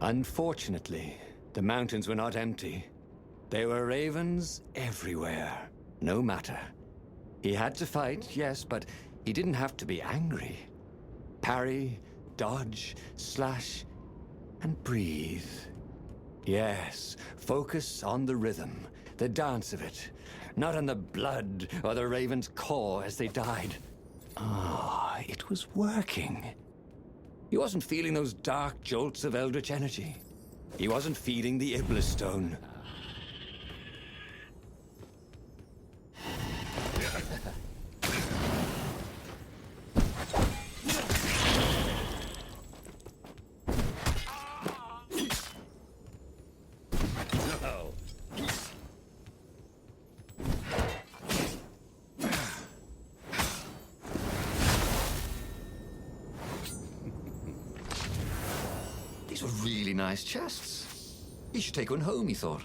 Unfortunately, the mountains were not empty. There were ravens everywhere. No matter. He had to fight, yes, but he didn't have to be angry. Parry, dodge, slash, and breathe. Yes, focus on the rhythm, the dance of it, not on the blood or the raven's core as they died. Ah, it was working. He wasn't feeling those dark jolts of eldritch energy. He wasn't feeding the Iblis stone. These were really nice chests. He should take one home, he thought.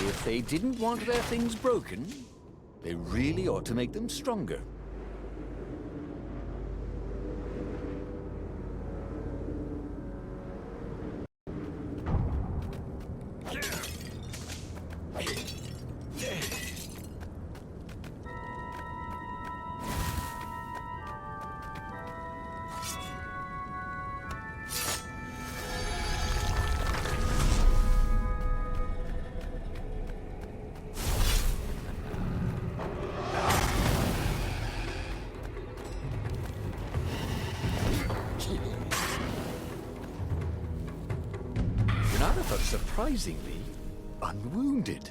If they didn't want their things broken, they really ought to make them stronger. But surprisingly unwounded.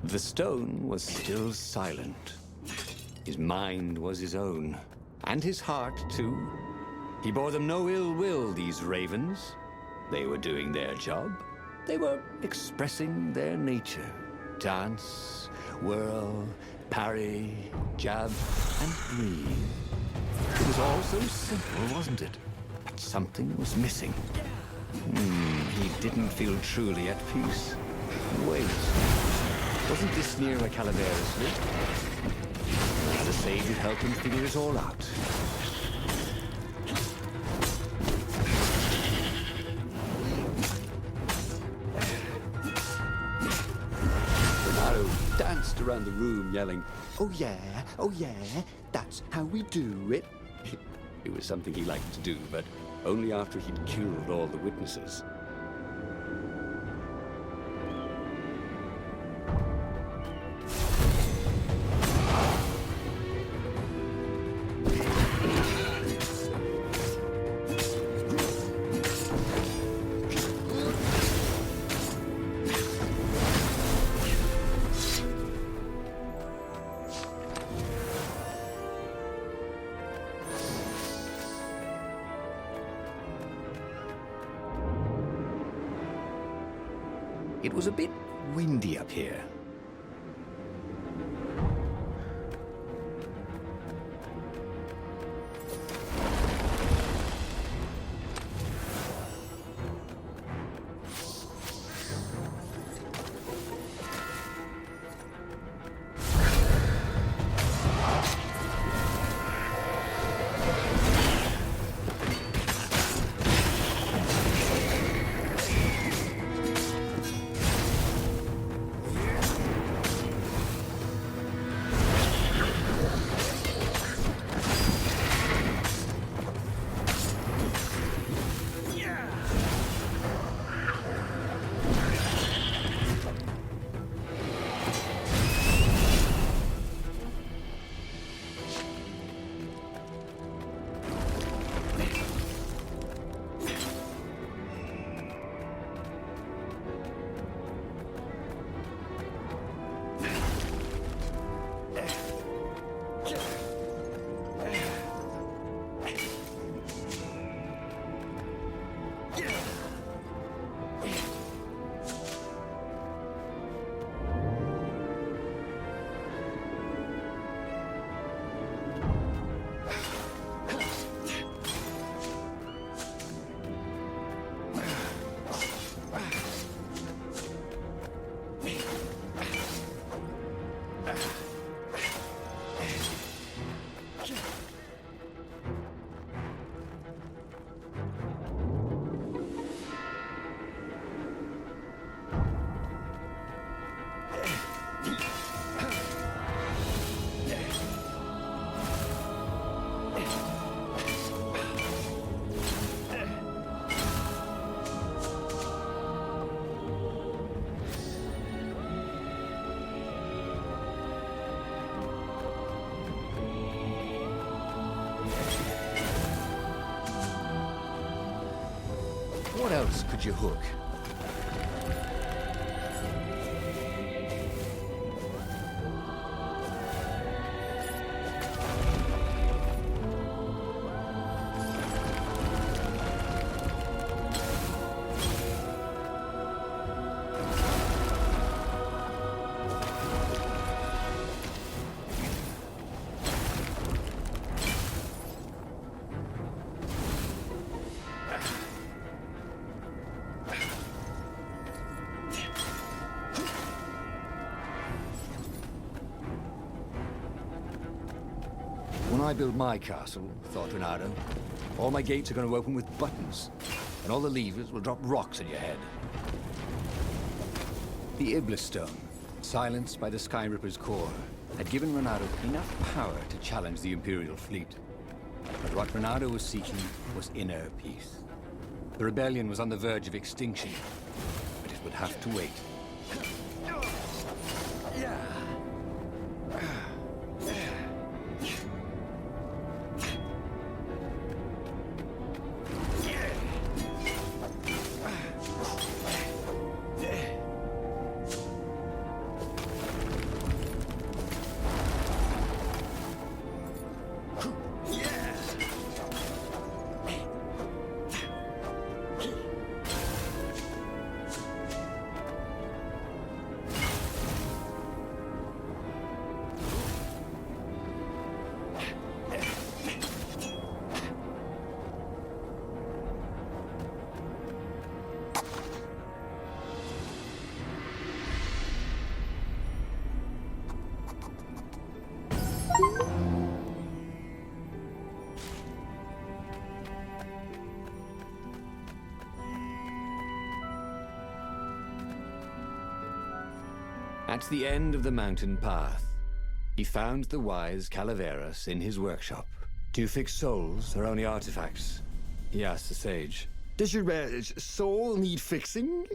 The stone was still silent. His mind was his own, and his heart, too. He bore them no ill will, these ravens. They were doing their job. They were expressing their nature. Dance, whirl, parry, jab, and breathe. It was all so simple, wasn't it? But something was missing. He didn't feel truly at peace. Wait. Wasn't this near a Calaveras slit? The sage would help him figure it all out. Bernardo danced around the room, yelling, oh yeah, that's how we do it. It was something he liked to do, but only after he'd killed all the witnesses. It was a bit windy up here. What else could you hook? When I build my castle, thought Renato, all my gates are going to open with buttons, and all the levers will drop rocks at your head. The Iblis Stone, silenced by the Sky Ripper's core, had given Renato enough power to challenge the Imperial fleet. But what Renato was seeking was inner peace. The rebellion was on the verge of extinction, but it would have to wait. At the end of the mountain path, he found the wise Calaveras in his workshop. "Do you fix souls or only artifacts?" he asked the sage. Does your soul need fixing?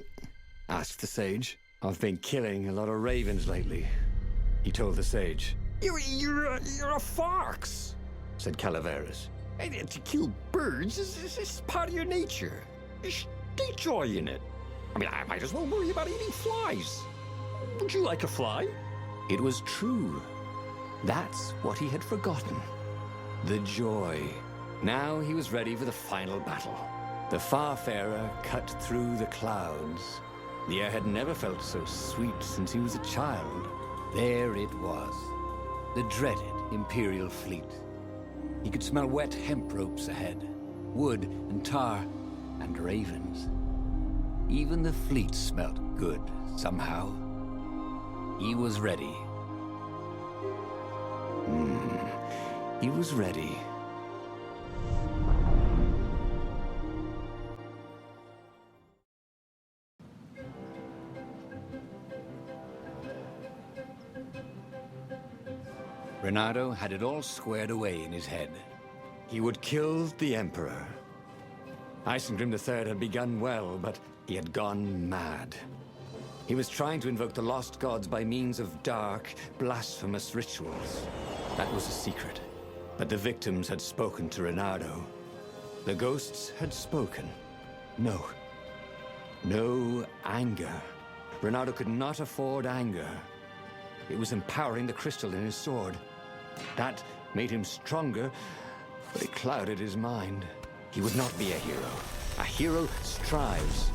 Asked the sage. "I've been killing a lot of ravens lately," he told the sage. You're a fox, said Calaveras. and to kill birds is part of your nature. Take joy in it. I mean, I might as well worry about eating flies. Would you like a fly? It was true. That's what he had forgotten. The joy. Now he was ready for the final battle. The Farfarer cut through the clouds. The air had never felt so sweet since he was a child. There it was. The dreaded Imperial fleet. He could smell wet hemp ropes ahead, wood and tar, and ravens. Even the fleet smelt good, somehow. He was ready. He was ready. Renato had it all squared away in his head. He would kill the Emperor. Isengrim III had begun well, but he had gone mad. He was trying to invoke the lost gods by means of dark, blasphemous rituals. That was a secret. But the victims had spoken to Renato. The ghosts had spoken. No. No anger. Renato could not afford anger. It was empowering the crystal in his sword. That made him stronger, but it clouded his mind. He would not be a hero. A hero strives.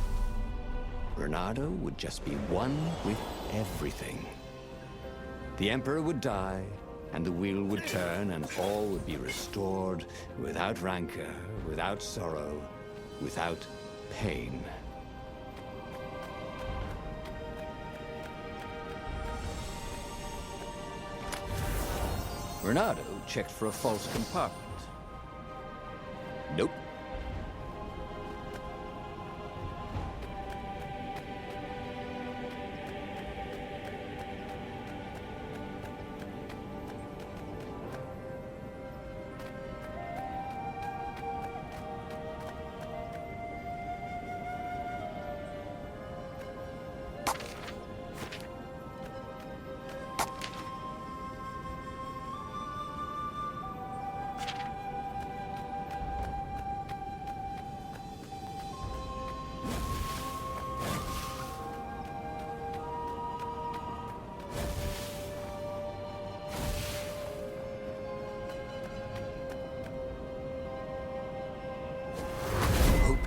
Renato would just be one with everything. The Emperor would die, and the wheel would turn, and all would be restored without rancor, without sorrow, without pain. Renato checked for a false compartment. Nope.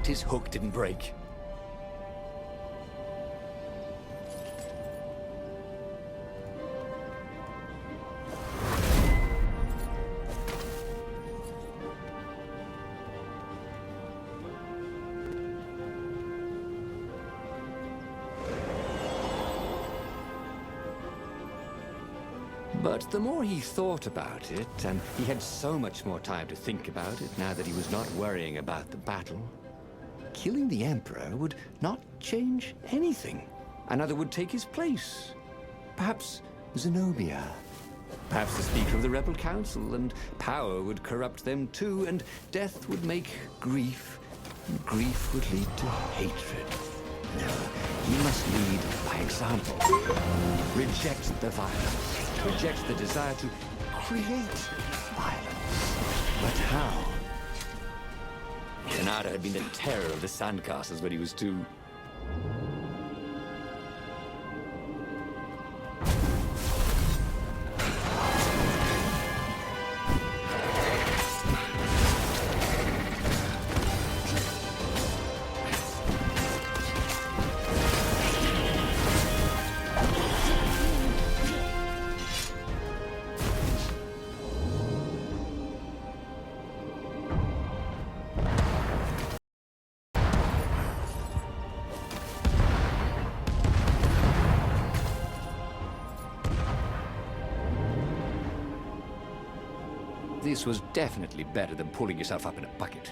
His hook didn't break. But the more he thought about it, and he had so much more time to think about it now that he was not worrying about the battle, killing the Emperor would not change anything. Another would take his place. Perhaps Zenobia. Perhaps the Speaker of the Rebel Council, and power would corrupt them too, and death would make grief, and grief would lead to hatred. No, he must lead by example. Reject the violence. Reject the desire to create violence. But how? Renato had been the terror of the sandcastles when he was 2. This was definitely better than pulling yourself up in a bucket.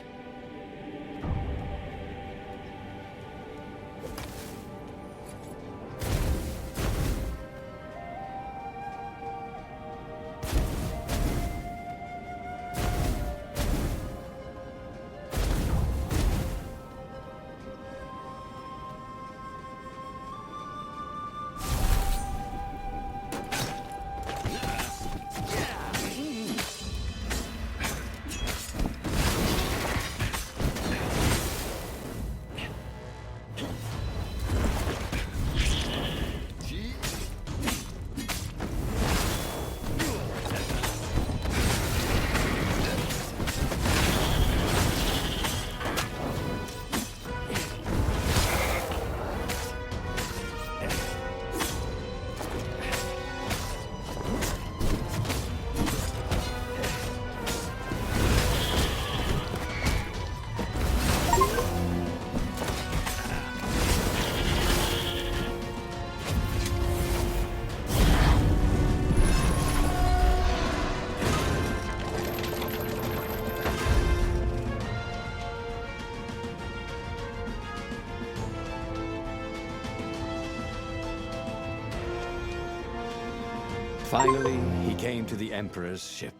Finally, he came to the Emperor's ship.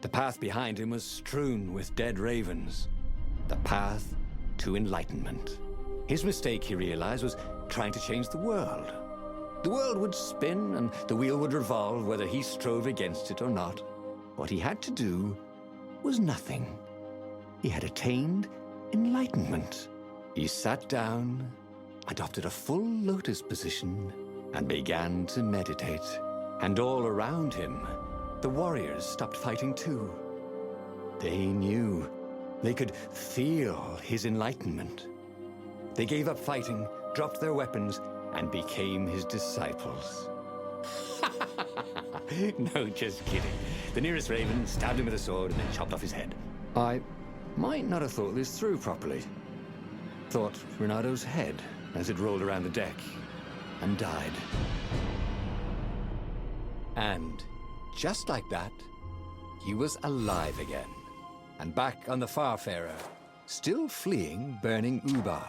The path behind him was strewn with dead ravens. The path to enlightenment. His mistake, he realized, was trying to change the world. The world would spin and the wheel would revolve whether he strove against it or not. What he had to do was nothing. He had attained enlightenment. He sat down, adopted a full lotus position, and began to meditate. And all around him, the warriors stopped fighting too. They knew. They could feel his enlightenment. They gave up fighting, dropped their weapons, and became his disciples. No, just kidding. The nearest raven stabbed him with a sword and then chopped off his head. I might not have thought this through properly. Thought Renado's head as it rolled around the deck and died. And just like that, he was alive again, and back on the Farfarer, still fleeing burning Ubar.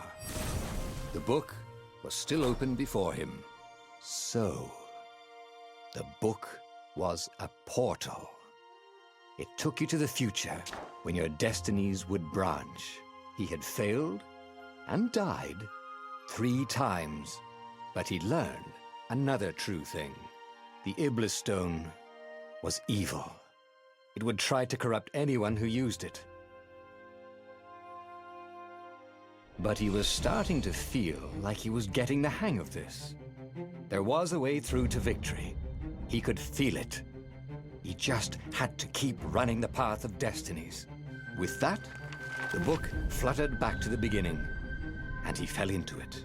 The book was still open before him. So, the book was a portal. It took you to the future, when your destinies would branch. He had failed and died 3 times, but he'd learned another true thing. The Iblis Stone was evil. It would try to corrupt anyone who used it. But he was starting to feel like he was getting the hang of this. There was a way through to victory. He could feel it. He just had to keep running the Path of Destinies. With that, the book fluttered back to the beginning, and he fell into it.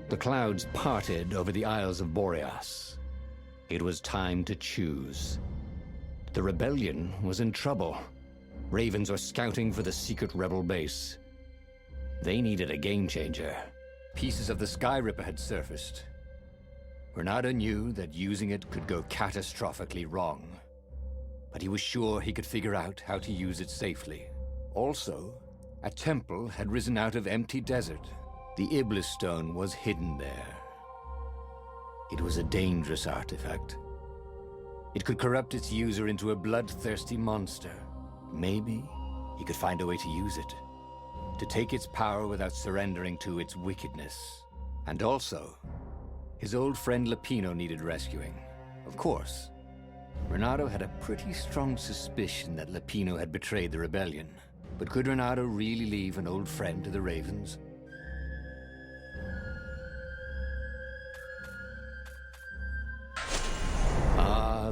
The clouds parted over the Isles of Boreas. It was time to choose. The rebellion was in trouble. Ravens were scouting for the secret rebel base. They needed a game changer. Pieces of the Sky Ripper had surfaced. Renado knew that using it could go catastrophically wrong, but he was sure he could figure out how to use it safely. Also, a temple had risen out of empty desert. The Iblis Stone was hidden there. It was a dangerous artifact. It could corrupt its user into a bloodthirsty monster. Maybe he could find a way to use it, to take its power without surrendering to its wickedness. And also, his old friend Lapino needed rescuing. Of course, Renado had a pretty strong suspicion that Lapino had betrayed the rebellion. But could Renado really leave an old friend to the Ravens?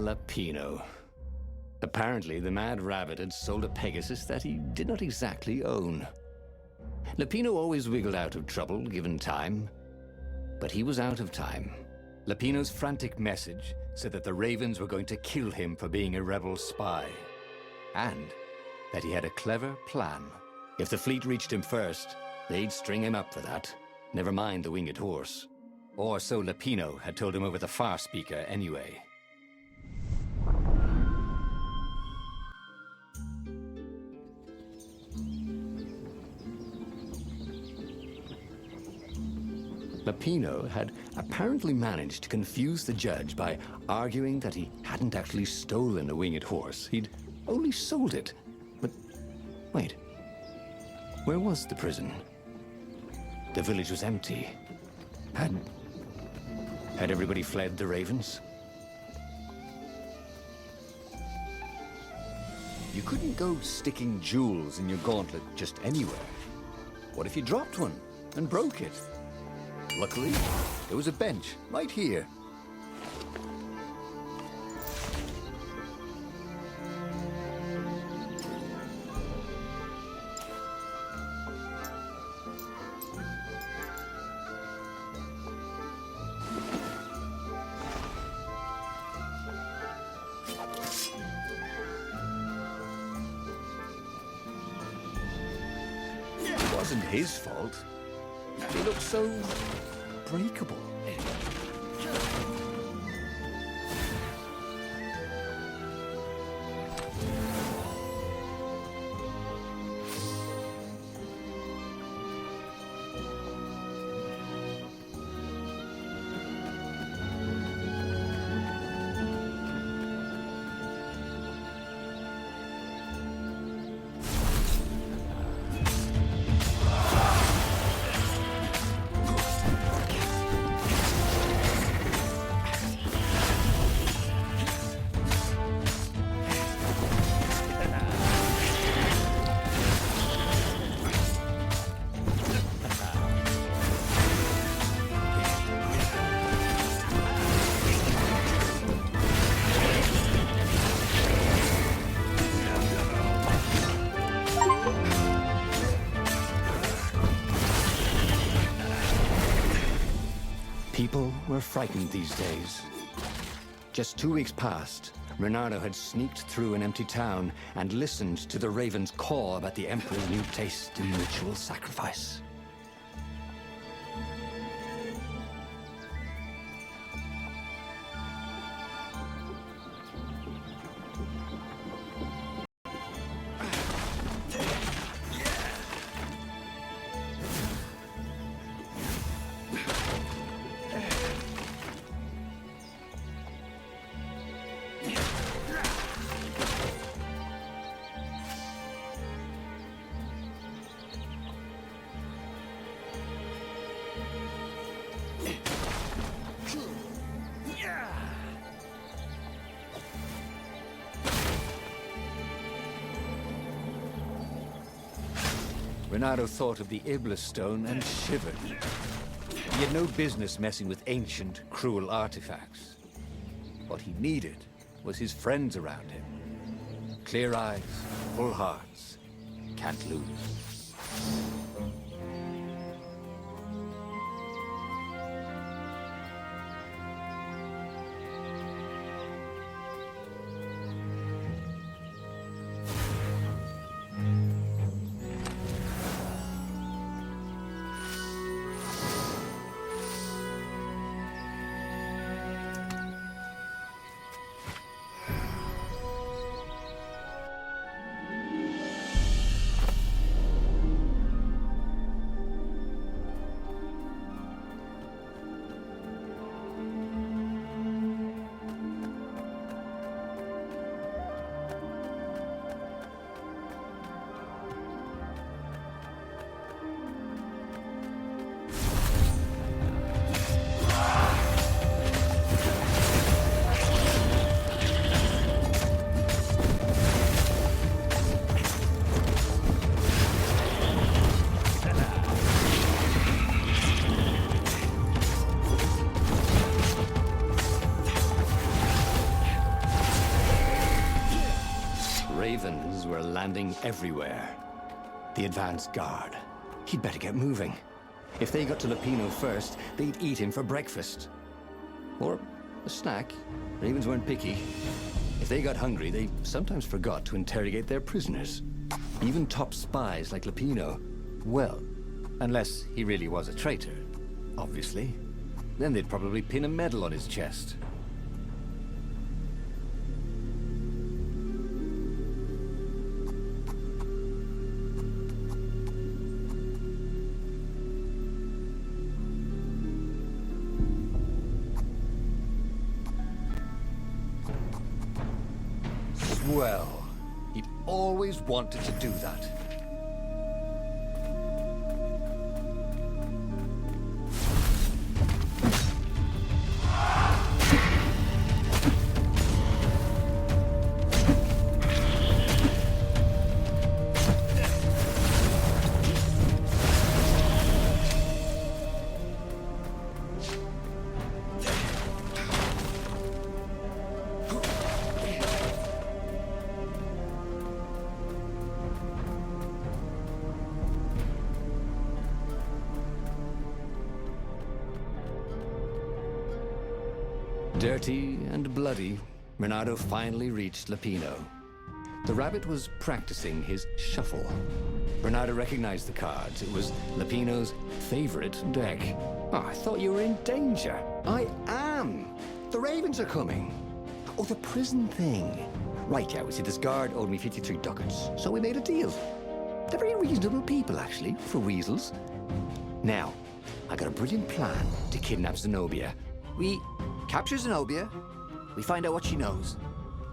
Lapino. Apparently, the Mad Rabbit had sold a Pegasus that he did not exactly own. Lapino always wiggled out of trouble, given time. But he was out of time. Lapino's frantic message said that the Ravens were going to kill him for being a rebel spy. And that he had a clever plan. If the fleet reached him first, they'd string him up for that. Never mind the winged horse. Or so Lapino had told him over the far speaker anyway. Lapino had apparently managed to confuse the judge by arguing that he hadn't actually stolen a winged horse. He'd only sold it. But wait, where was the prison? The village was empty. Had everybody fled the Ravens? You couldn't go sticking jewels in your gauntlet just anywhere. What if you dropped one and broke it? Luckily, there was a bench right here. It wasn't his fault. He looked so breakable. People were frightened these days. Just 2 weeks past, Reynardo had sneaked through an empty town and listened to the ravens caw about the Emperor's new taste in ritual sacrifice. Reynardo thought of the Iblis stone and shivered. He had no business messing with ancient, cruel artifacts. What he needed was his friends around him. Clear eyes, full hearts, can't lose. Ravens were landing everywhere. The advance guard. He'd better get moving. If they got to Lupino first, they'd eat him for breakfast. Or a snack. Ravens weren't picky. If they got hungry, they sometimes forgot to interrogate their prisoners. Even top spies like Lupino. Well, unless he really was a traitor, obviously. Then they'd probably pin a medal on his chest. Well, he'd always wanted to do that. Dirty and bloody, Reynardo finally reached Lupino. The rabbit was practicing his shuffle. Reynardo recognized the cards. It was Lupino's favorite deck. Oh, I thought you were in danger. I am. The ravens are coming. Oh, the prison thing. Right, yeah, we see this guard owed me 53 ducats, so we made a deal. They're very reasonable people, actually, for weasels. Now, I got a brilliant plan to kidnap Zenobia. We capture Zenobia, we find out what she knows,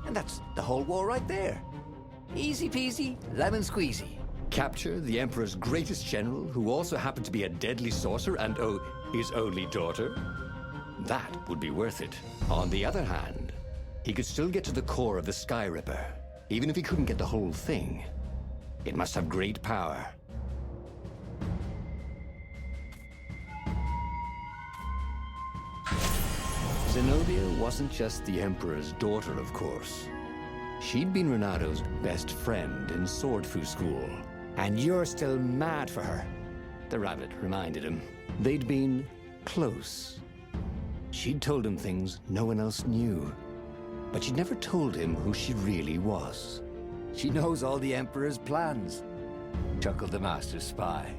and that's the whole war right there. Easy peasy, lemon squeezy. Capture the Emperor's greatest general, who also happened to be a deadly sorcerer and, oh, his only daughter? That would be worth it. On the other hand, he could still get to the core of the Sky Ripper, even if he couldn't get the whole thing. It must have great power. Zenobia wasn't just the Emperor's daughter, of course. She'd been Reynardo's best friend in Sword Fu school. And you're still mad for her, the rabbit reminded him. They'd been close. She'd told him things no one else knew, but she'd never told him who she really was. She knows all the Emperor's plans, chuckled the Master Spy.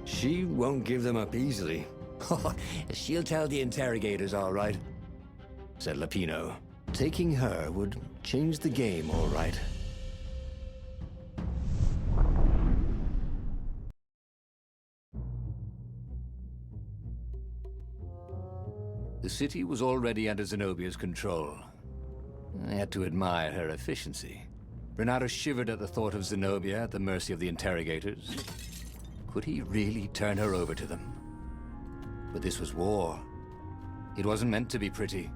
She won't give them up easily, She'll tell the interrogators, all right, said Lapino. Taking her would change the game, all right. The city was already under Zenobia's control. I had to admire her efficiency. Renato shivered at the thought of Zenobia at the mercy of the interrogators. Could he really turn her over to them? But this was war. It wasn't meant to be pretty.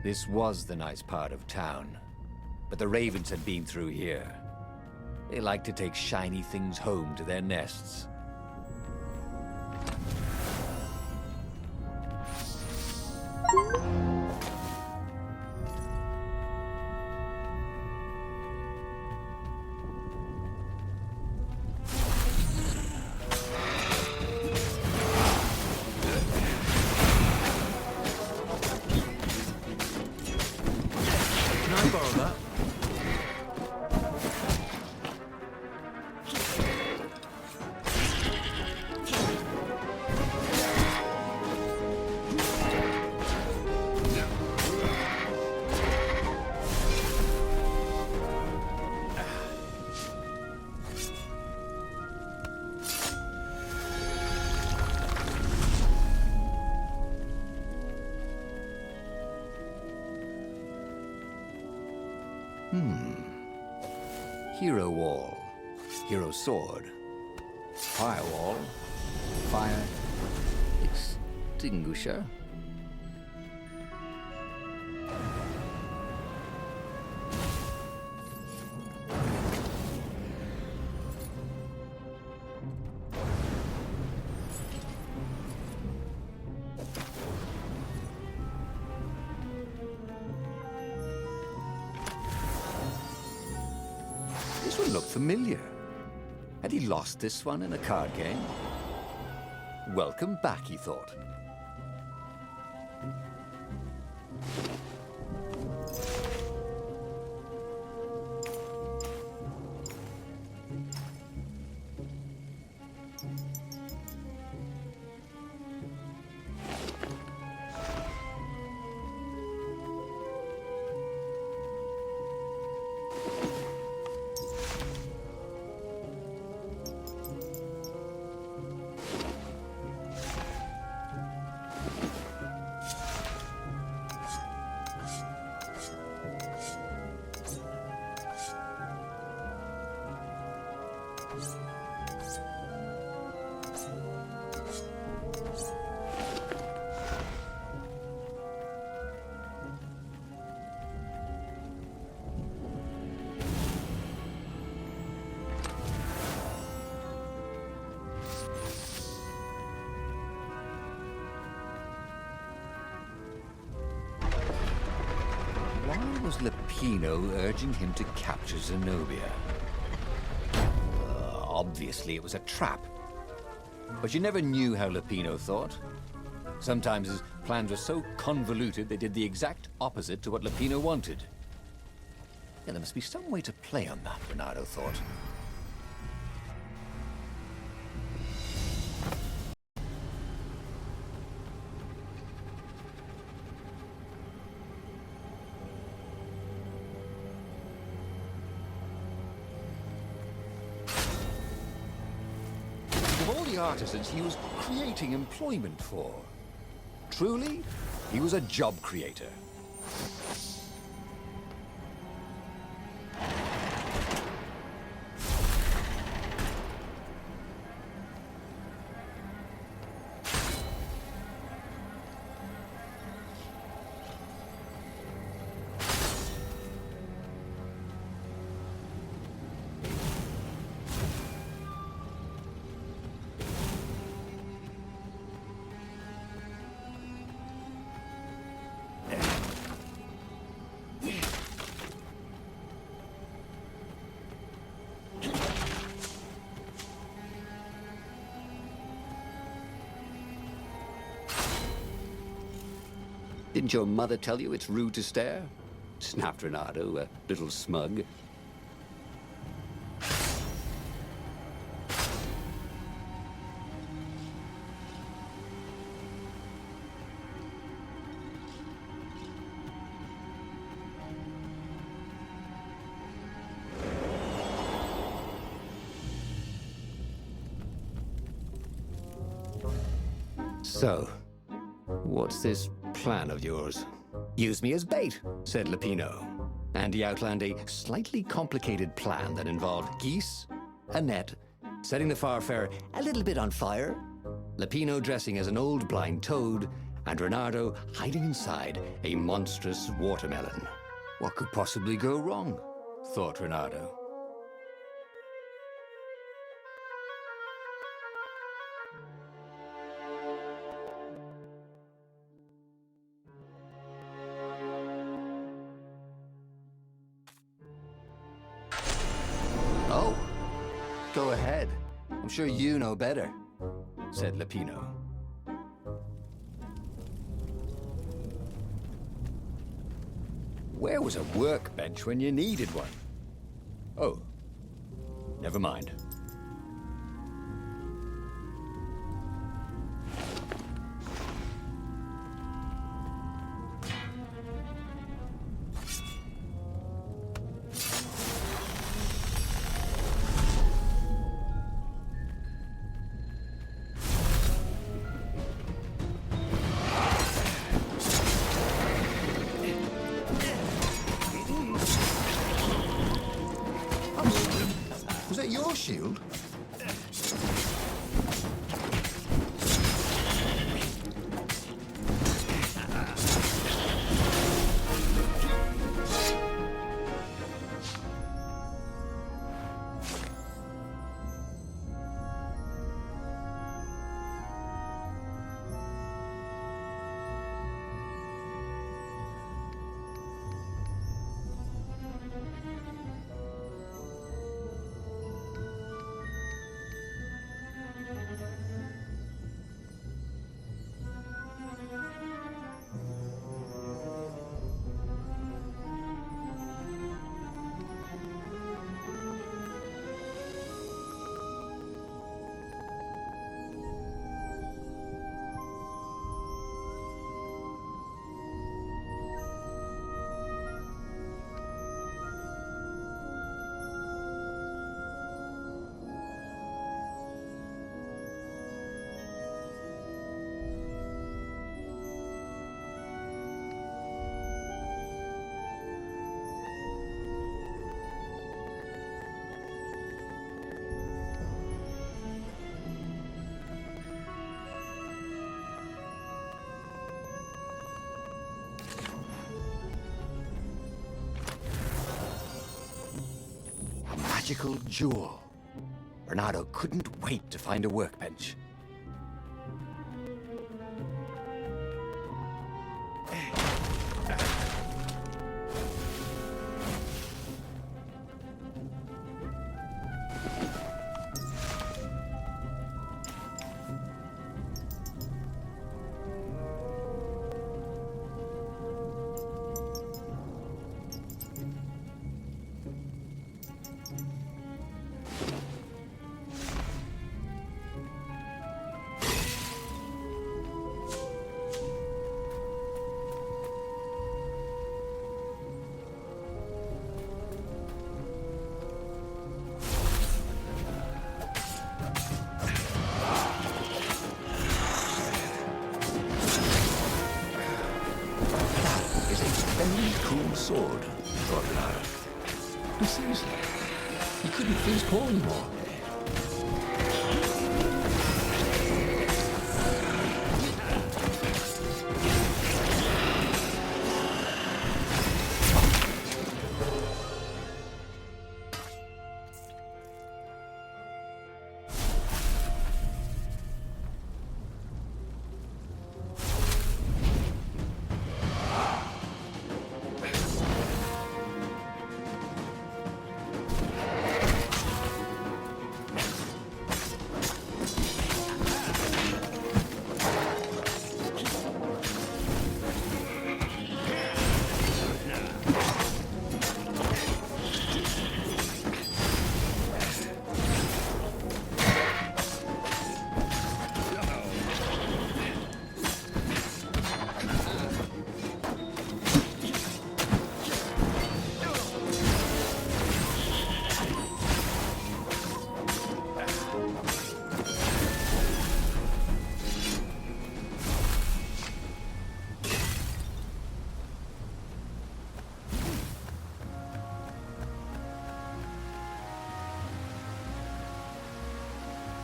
This was the nice part of town, but the ravens had been through here. They like to take shiny things home to their nests. Hero wall, hero sword, firewall, fire extinguisher. This one looked familiar. Had he lost this one in a card game? Welcome back, he thought. Why was Lapino urging him to capture Zenobia? Obviously it was a trap. But you never knew how Lapino thought. Sometimes his plans were so convoluted they did the exact opposite to what Lapino wanted. Yeah, there must be some way to play on that, Bernardo thought. Of all the artisans he was creating employment for, truly, he was a job creator. Didn't your mother tell you it's rude to stare? Snapped Renato, a little smug. So, what's this plan of yours? Use me as bait, said Lupino. And he outlined a slightly complicated plan that involved geese, a net, setting the Farfarer a little bit on fire, Lupino dressing as an old blind toad, and Renato hiding inside a monstrous watermelon. What could possibly go wrong? Thought Renato. Oh, go ahead. I'm sure you know better, said Lupino. Where was a workbench when you needed one? Oh, never mind. Was that your shield? Magical jewel. Renato couldn't wait to find a workbench. Cool sword, thought Renato. But seriously, he couldn't face Paul anymore.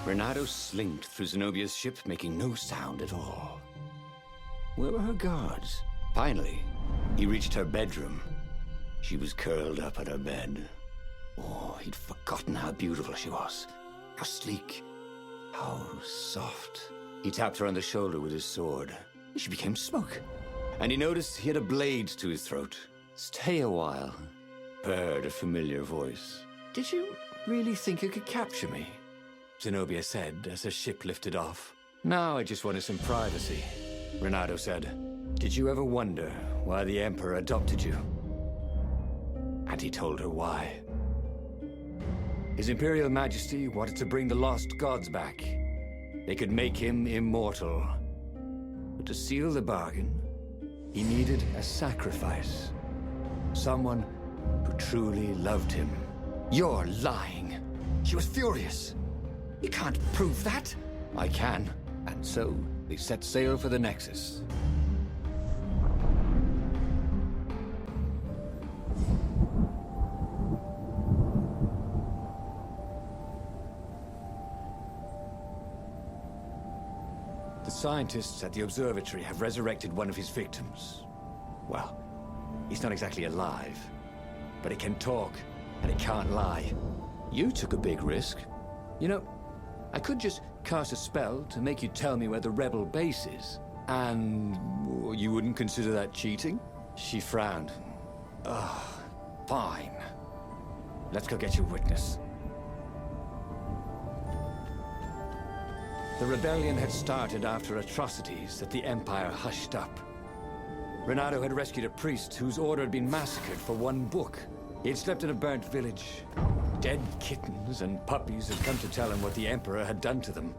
Renato slinked through Zenobia's ship, making no sound at all. Where were her guards? Finally, he reached her bedroom. She was curled up on her bed. Oh, he'd forgotten how beautiful she was. How sleek. How soft. He tapped her on the shoulder with his sword. She became smoke. And he noticed he had a blade to his throat. Stay a while. Heard a familiar voice. Did you really think you could capture me? Zenobia said as her ship lifted off. Now I just wanted some privacy. Renato said, did you ever wonder why the Emperor adopted you? And he told her why. His Imperial Majesty wanted to bring the lost gods back. They could make him immortal. But to seal the bargain, he needed a sacrifice. Someone who truly loved him. You're lying. She was furious. You can't prove that. I can. And so, they set sail for the Nexus. The scientists at the observatory have resurrected one of his victims. Well, he's not exactly alive, but it can talk, and it can't lie. You took a big risk. You know, I could just cast a spell to make you tell me where the rebel base is. And you wouldn't consider that cheating? She frowned. Ugh, fine. Let's go get your witness. The rebellion had started after atrocities that the Empire hushed up. Renato had rescued a priest whose order had been massacred for one book. He had slept in a burnt village. Dead kittens and puppies had come to tell him what the Emperor had done to them.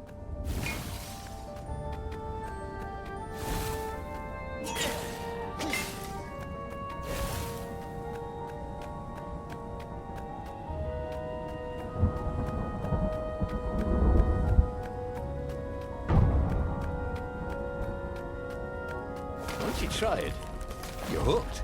Once you try it, you're hooked.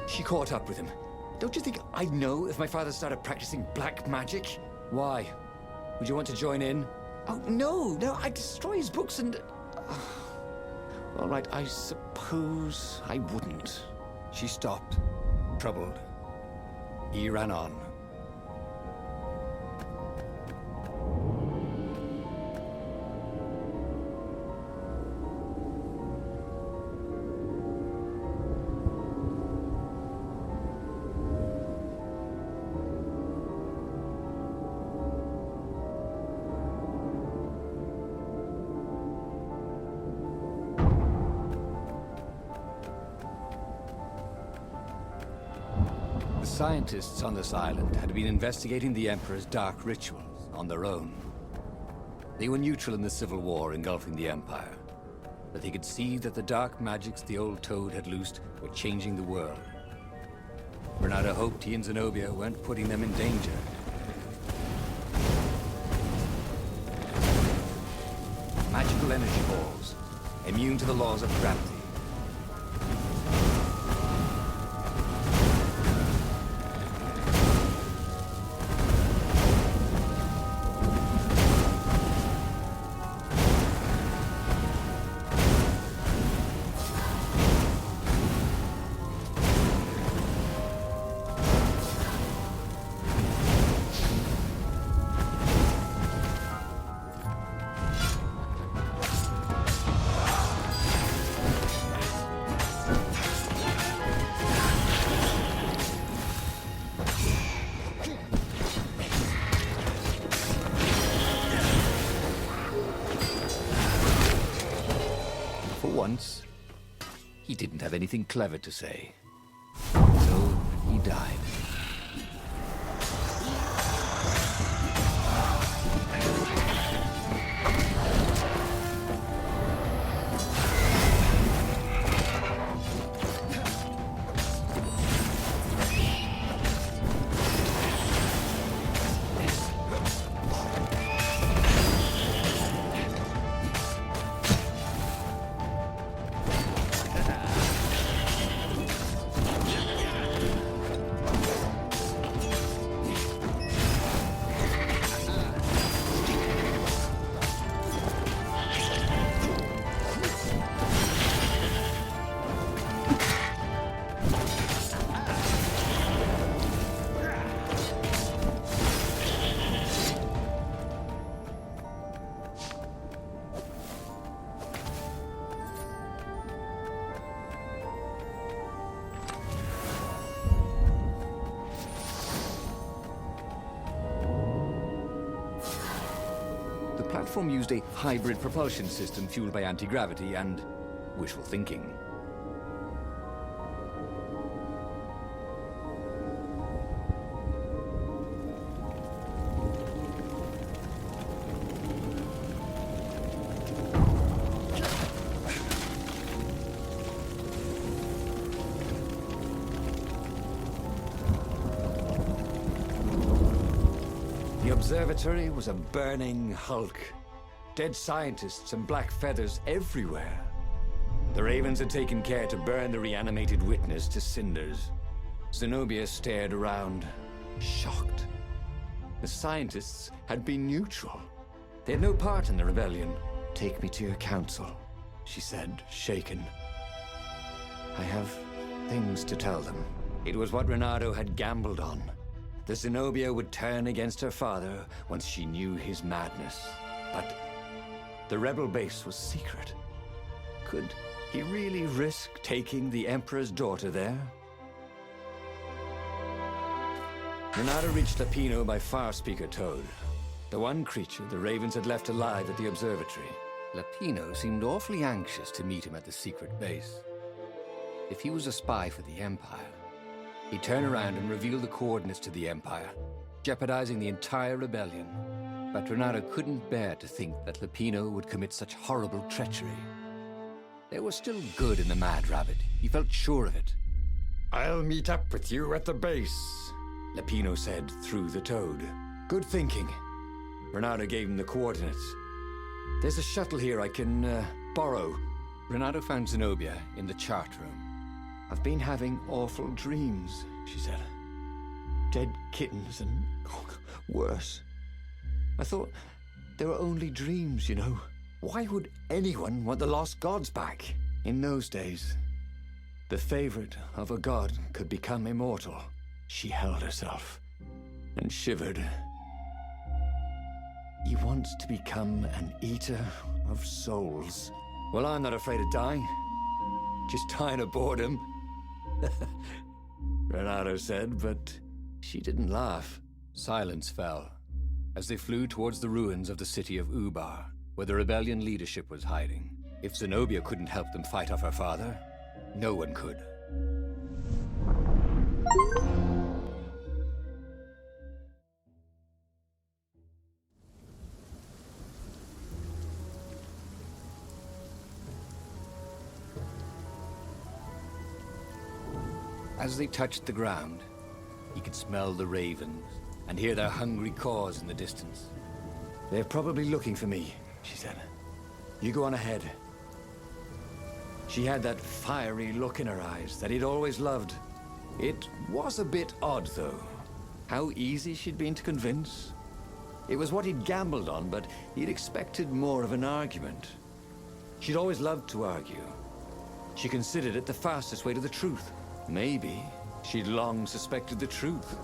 She caught up with him. Don't you think I'd know if my father started practicing black magic? Why? Would you want to join in? Oh, no, I'd destroy his books and... All right, I suppose I wouldn't. She stopped, troubled. He ran on. scientists on this island had been investigating the Emperor's dark rituals on their own. They were neutral in the civil war engulfing the Empire, but they could see that the dark magics the old Toad had loosed were changing the world. Bernardo hoped he and Zenobia weren't putting them in danger. Magical energy balls, immune to the laws of gravity. Once, he didn't have anything clever to say. So he died. The platform used a hybrid propulsion system fueled by anti-gravity and wishful thinking. The observatory was a burning hulk. Dead scientists and black feathers everywhere. The Ravens had taken care to burn the reanimated witness to cinders. Zenobia stared around, shocked. The scientists had been neutral. They had no part in the rebellion. "Take me to your council," she said, shaken. "I have things to tell them." It was what Renato had gambled on. The Zenobia would turn against her father once she knew his madness. But the rebel base was secret. Could he really risk taking the Emperor's daughter there? Renato reached Lapino by Farspeaker Toad, the one creature the Ravens had left alive at the observatory. Lapino seemed awfully anxious to meet him at the secret base. If he was a spy for the Empire, he'd turn around and reveal the coordinates to the Empire, jeopardizing the entire rebellion. But Renato couldn't bear to think that Lapino would commit such horrible treachery. There was still good in the Mad Rabbit. He felt sure of it. "I'll meet up with you at the base," Lapino said through the Toad. "Good thinking." Renato gave him the coordinates. "There's a shuttle here I can borrow." Renato found Zenobia in the chart room. "I've been having awful dreams," she said. "Dead kittens and worse. I thought they were only dreams, you know. Why would anyone want the lost gods back? In those days, the favorite of a god could become immortal." She held herself and shivered. "He wants to become an eater of souls." "Well, I'm not afraid of dying. Just dying of boredom," Renato said, but she didn't laugh. Silence fell as they flew towards the ruins of the city of Ubar, where the rebellion leadership was hiding. If Zenobia couldn't help them fight off her father, no one could. As they touched the ground, he could smell the ravens and hear their hungry caws in the distance. "They're probably looking for me," she said. "You go on ahead." She had that fiery look in her eyes that he'd always loved. It was a bit odd, though. How easy she'd been to convince. It was what he'd gambled on, but he'd expected more of an argument. She'd always loved to argue. She considered it the fastest way to the truth. Maybe she'd long suspected the truth.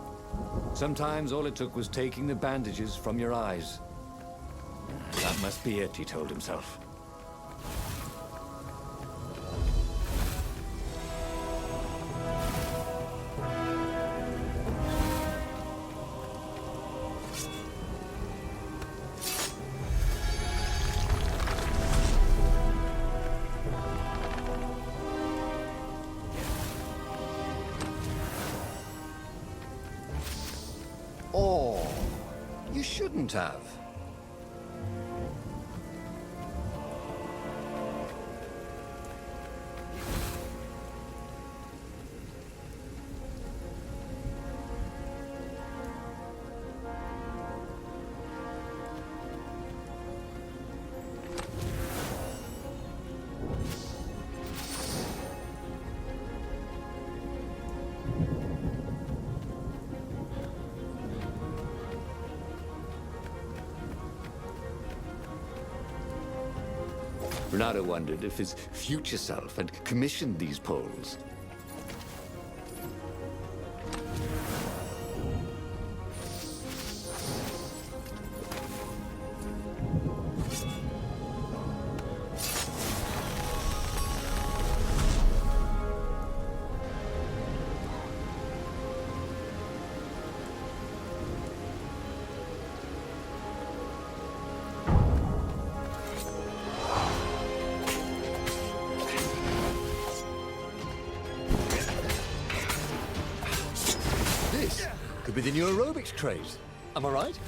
Sometimes all it took was taking the bandages from your eyes. That must be it, he told himself. Oh, you shouldn't have. Renato wondered if his future self had commissioned these poles. Could be the new aerobics craze. Am I right?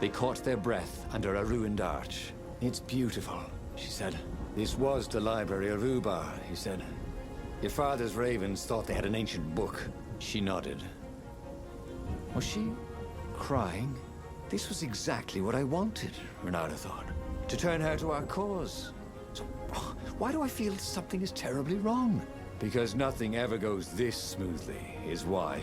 They caught their breath under a ruined arch. "It's beautiful," she said. "This was the library of Ubar," he said. "Your father's ravens thought they had an ancient book." She nodded. Was she crying? This was exactly what I wanted, Renata thought. To turn her to our cause. So, why do I feel something is terribly wrong? Because nothing ever goes this smoothly, is why.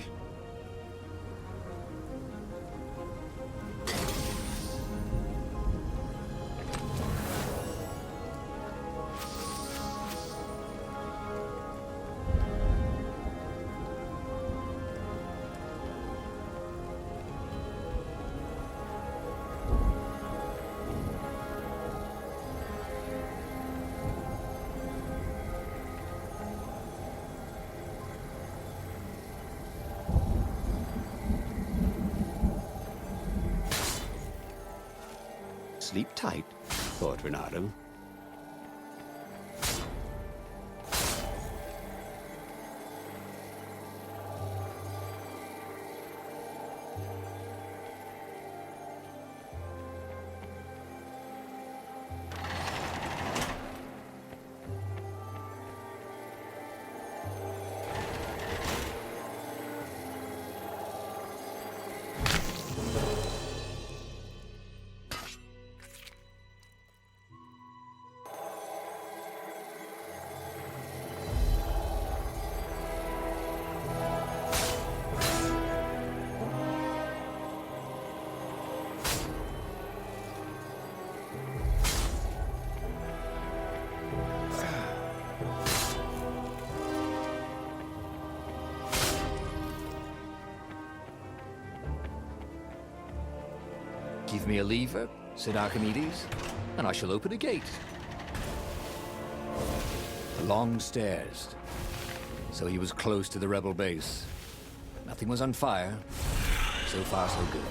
Sleep tight, thought Renato. Give me a lever, said Archimedes, and I shall open a gate. The long stairs. So he was close to the rebel base. Nothing was on fire. So far, so good.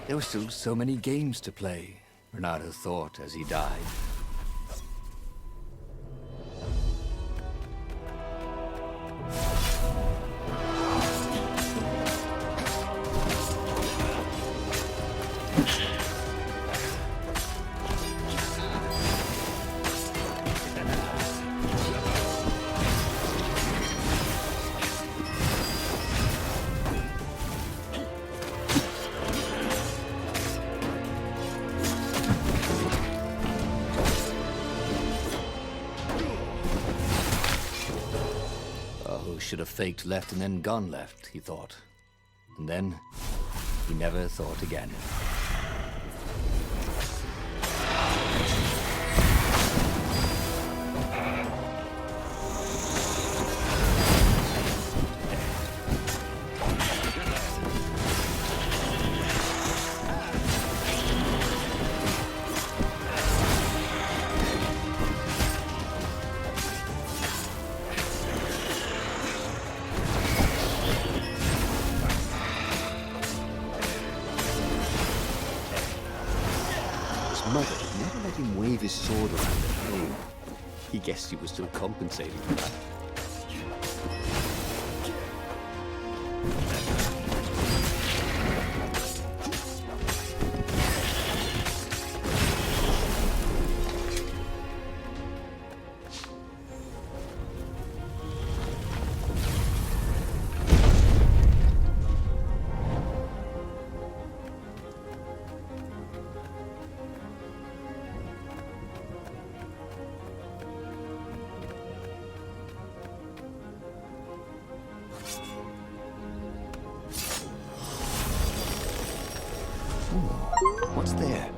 There were still so many games to play, Renato thought as he died. Should have faked left and then gone left, he thought. And then, he never thought again. Mother had never let him wave his sword around at home. He guessed he was still compensating for that. What's there?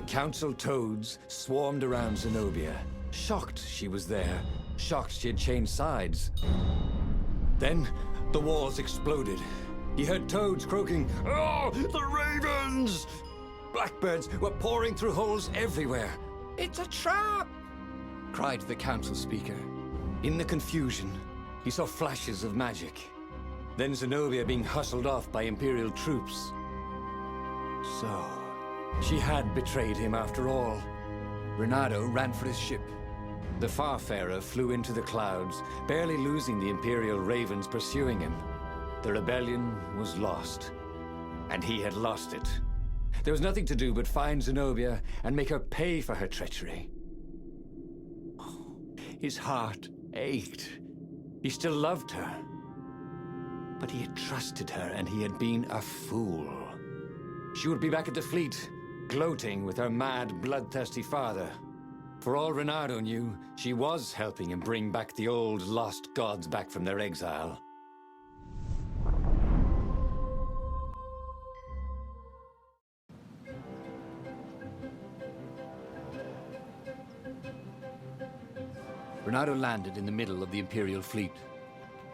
Council toads swarmed around Zenobia, shocked she was there, shocked she had changed sides. Then, the walls exploded. He heard toads croaking, "Oh, the ravens!" Blackbirds were pouring through holes everywhere. "It's a trap!" cried the council speaker. In the confusion, he saw flashes of magic. Then Zenobia being hustled off by Imperial troops. So, she had betrayed him after all. Renato ran for his ship. The Farfarer flew into the clouds, barely losing the Imperial Ravens pursuing him. The rebellion was lost, and he had lost it. There was nothing to do but find Zenobia and make her pay for her treachery. His heart ached. He still loved her. But he had trusted her, and he had been a fool. She would be back at the fleet, gloating with her mad, bloodthirsty father. For all Renato knew, she was helping him bring back the old lost gods back from their exile. Renato landed in the middle of the Imperial fleet.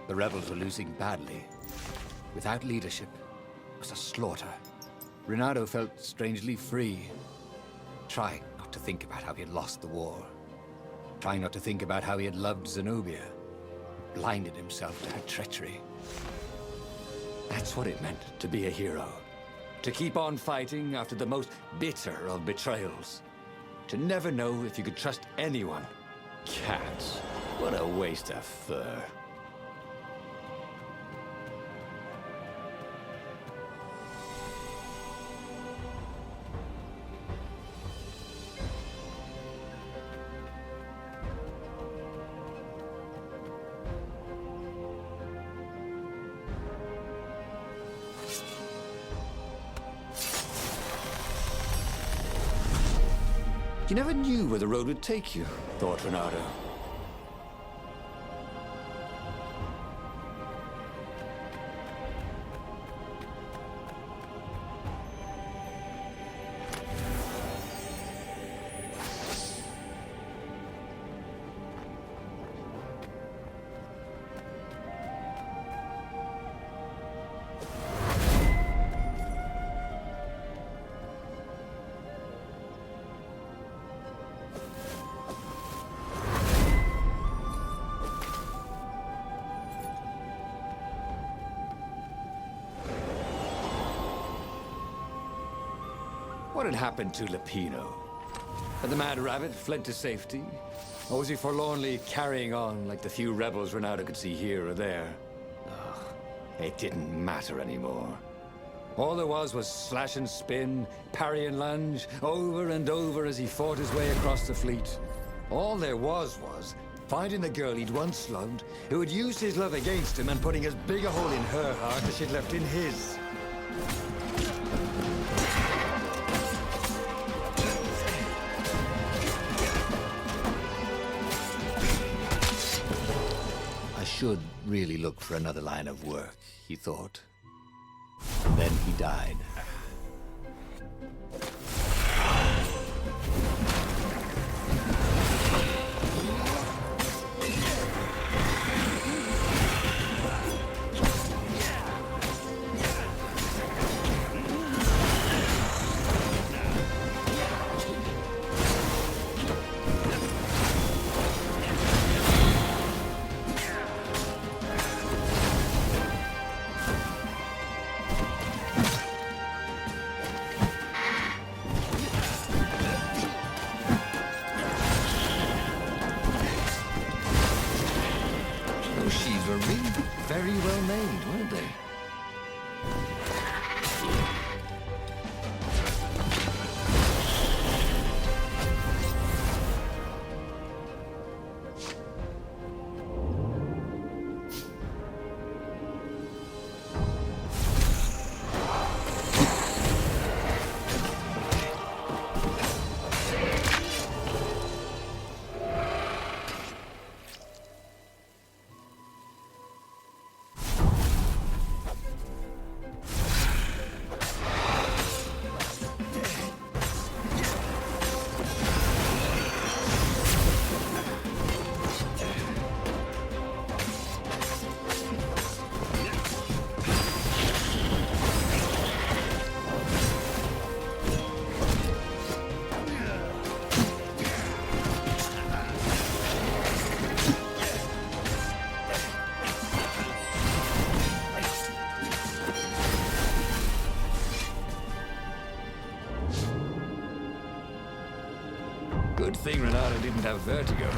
The rebels were losing badly. Without leadership, it was a slaughter. Renato felt strangely free, trying not to think about how he had lost the war, trying not to think about how he had loved Zenobia, blinded himself to her treachery. That's what it meant to be a hero. To keep on fighting after the most bitter of betrayals. To never know if you could trust anyone. Cats. What a waste of fur. You never knew where the road would take you, thought Renato. What had happened to Lupino? Had the Mad Rabbit fled to safety? Or was he forlornly carrying on like the few rebels Renato could see here or there? Ugh, it didn't matter anymore. All there was slash and spin, parry and lunge, over and over as he fought his way across the fleet. All there was finding the girl he'd once loved, who had used his love against him and putting as big a hole in her heart as she'd left in his. I should really look for another line of work, he thought. And then he died. Those were really very well made, weren't they? thing Renato didn't have vertigo.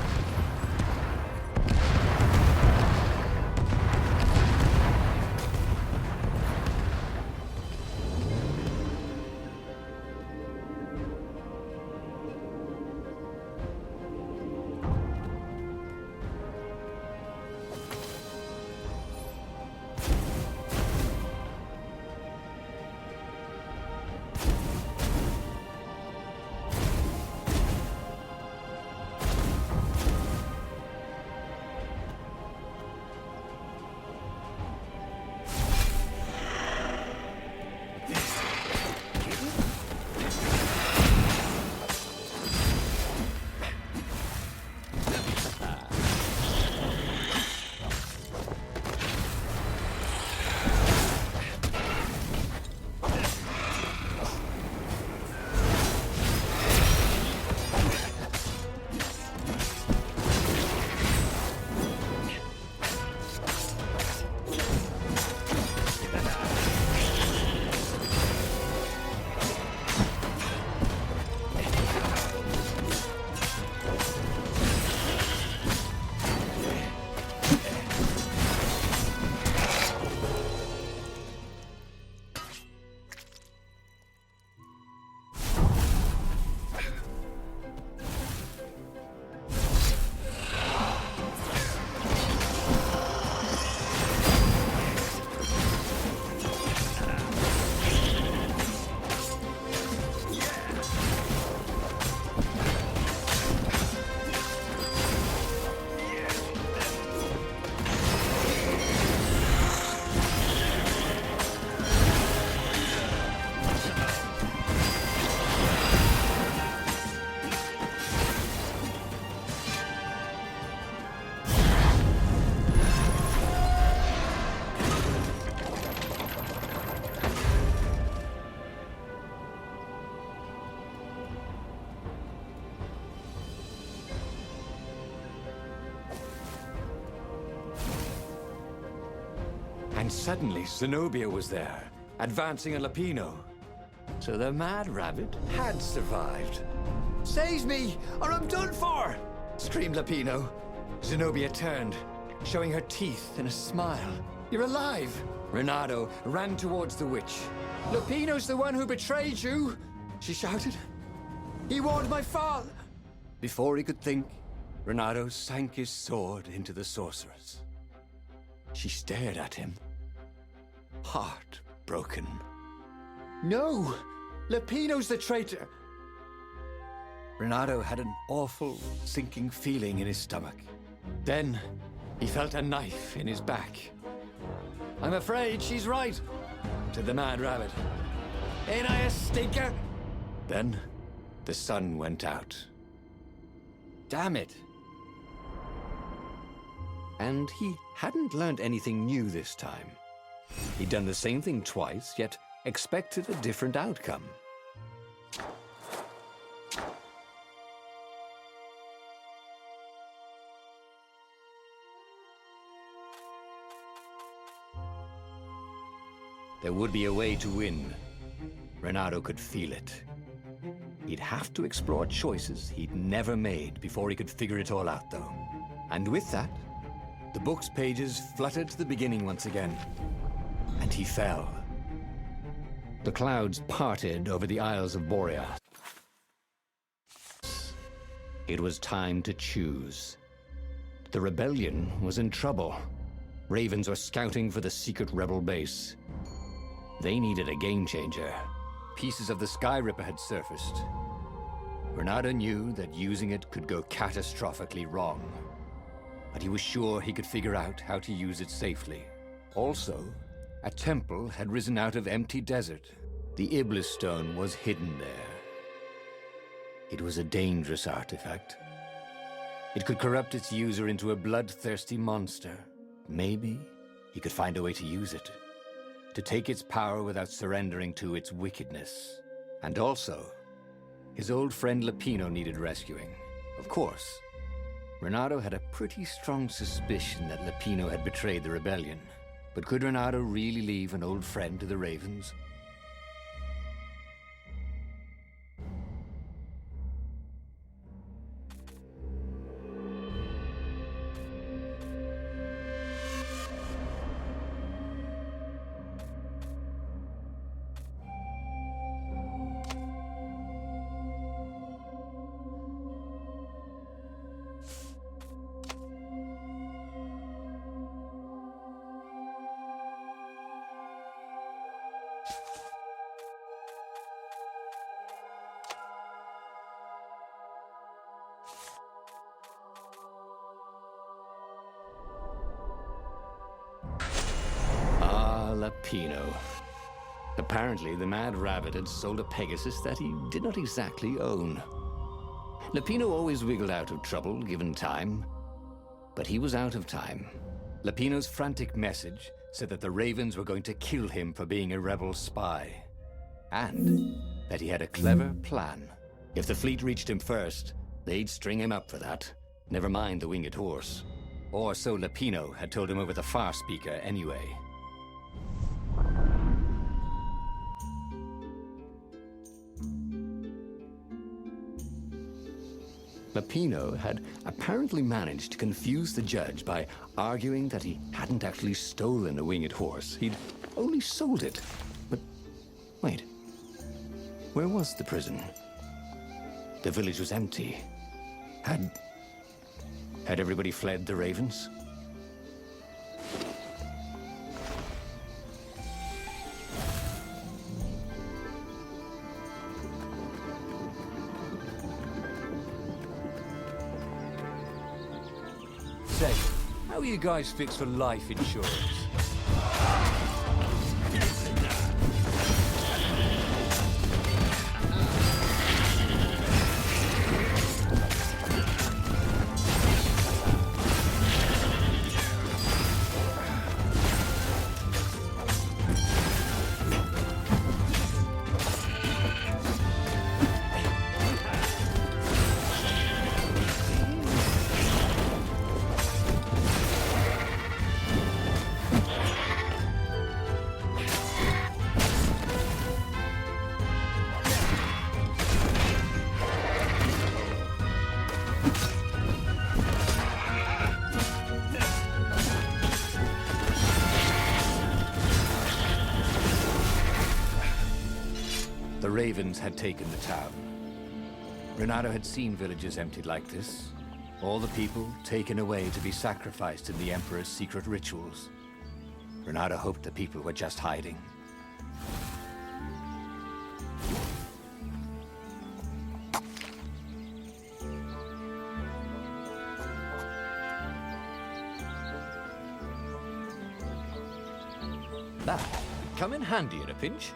And suddenly, Zenobia was there, advancing a Lapino. So the Mad Rabbit had survived. "Save me, or I'm done for!" screamed Lapino. Zenobia turned, showing her teeth in a smile. "You're alive!" Renato ran towards the witch. "Lapino's the one who betrayed you!" she shouted. "He warned my father!" Before he could think, Renato sank his sword into the sorceress. She stared at him, heartbroken. "No! Lapino's the traitor!" Renato had an awful, sinking feeling in his stomach. Then, he felt a knife in his back. "I'm afraid she's right," said the Mad Rabbit. "Ain't I a stinker?" Then, the sun went out. Damn it! And he hadn't learned anything new this time. He'd done the same thing twice, yet expected a different outcome. There would be a way to win. Renato could feel it. He'd have to explore choices he'd never made before he could figure it all out, though. And with that, the book's pages fluttered to the beginning once again. And he fell. The clouds parted over the Isles of Boreas. It was time to choose. The rebellion was in trouble. Ravens were scouting for the secret rebel base. They needed a game changer. Pieces of the Sky Ripper had surfaced. Renato knew that using it could go catastrophically wrong, but he was sure he could figure out how to use it safely. Also, a temple had risen out of empty desert. The Iblis stone was hidden there. It was a dangerous artifact. It could corrupt its user into a bloodthirsty monster. Maybe he could find a way to use it, to take its power without surrendering to its wickedness. And also, his old friend Lapino needed rescuing. Of course, Renato had a pretty strong suspicion that Lapino had betrayed the rebellion. But could Renato really leave an old friend to the Ravens? Lapino. Apparently, the Mad Rabbit had sold a Pegasus that he did not exactly own. Lapino always wiggled out of trouble, given time. But he was out of time. Lapino's frantic message said that the Ravens were going to kill him for being a rebel spy. And that he had a clever plan. If the fleet reached him first, they'd string him up for that. Never mind the winged horse. Or so Lapino had told him over the far speaker anyway. Lapino had apparently managed to confuse the judge by arguing that he hadn't actually stolen a winged horse. He'd only sold it. But wait, where was the prison? The village was empty. Had everybody fled the Ravens? Say, how are you guys fixed for life insurance? The Ravens had taken the town. Renato had seen villages emptied like this. All the people taken away to be sacrificed in the Emperor's secret rituals. Renato hoped the people were just hiding. That would come in handy in a pinch.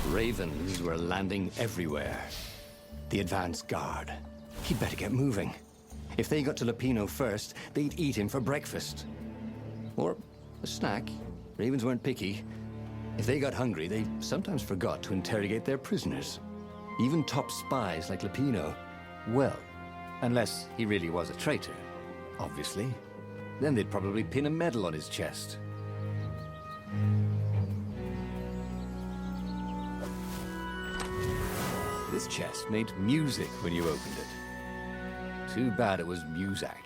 Ravens were landing everywhere. The advance guard. He'd better get moving. If they got to Lapino first, they'd eat him for breakfast. Or a snack. Ravens weren't picky. If they got hungry, they sometimes forgot to interrogate their prisoners. Even top spies like Lapino. Well, unless he really was a traitor, obviously. Then they'd probably pin a medal on his chest. This chest made music when you opened it. Too bad it was Muzak.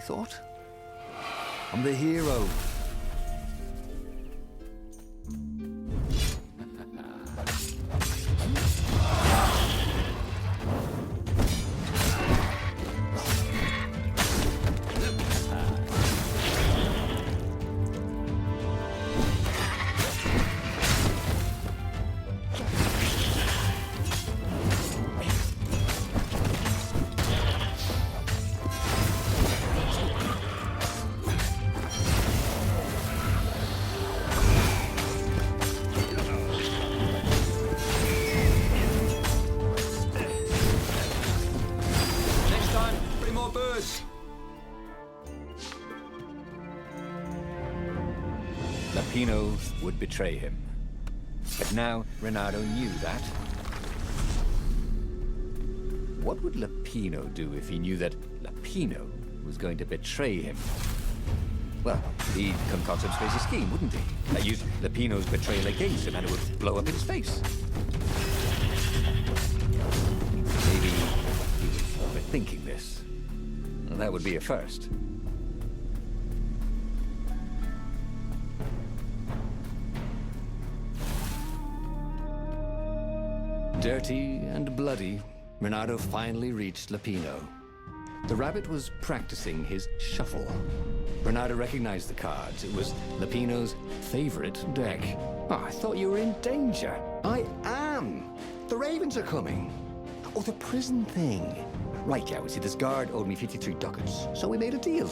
thought. I'm the hero. Lapino would betray him. But now Renato knew that. What would Lapino do if he knew that Lapino was going to betray him? Well, he'd concoct some crazy scheme, wouldn't he? That used Lapino's betrayal against him and it would blow up in his face. Maybe he was overthinking this. Well, that would be a first. Dirty and bloody, Renato finally reached Lapino. The rabbit was practicing his shuffle. Renato recognized the cards. It was Lapino's favorite deck. Oh, I thought you were in danger. I am. The ravens are coming. Oh, the prison thing. Right, yeah, we see this guard owed me 53 ducats, so we made a deal.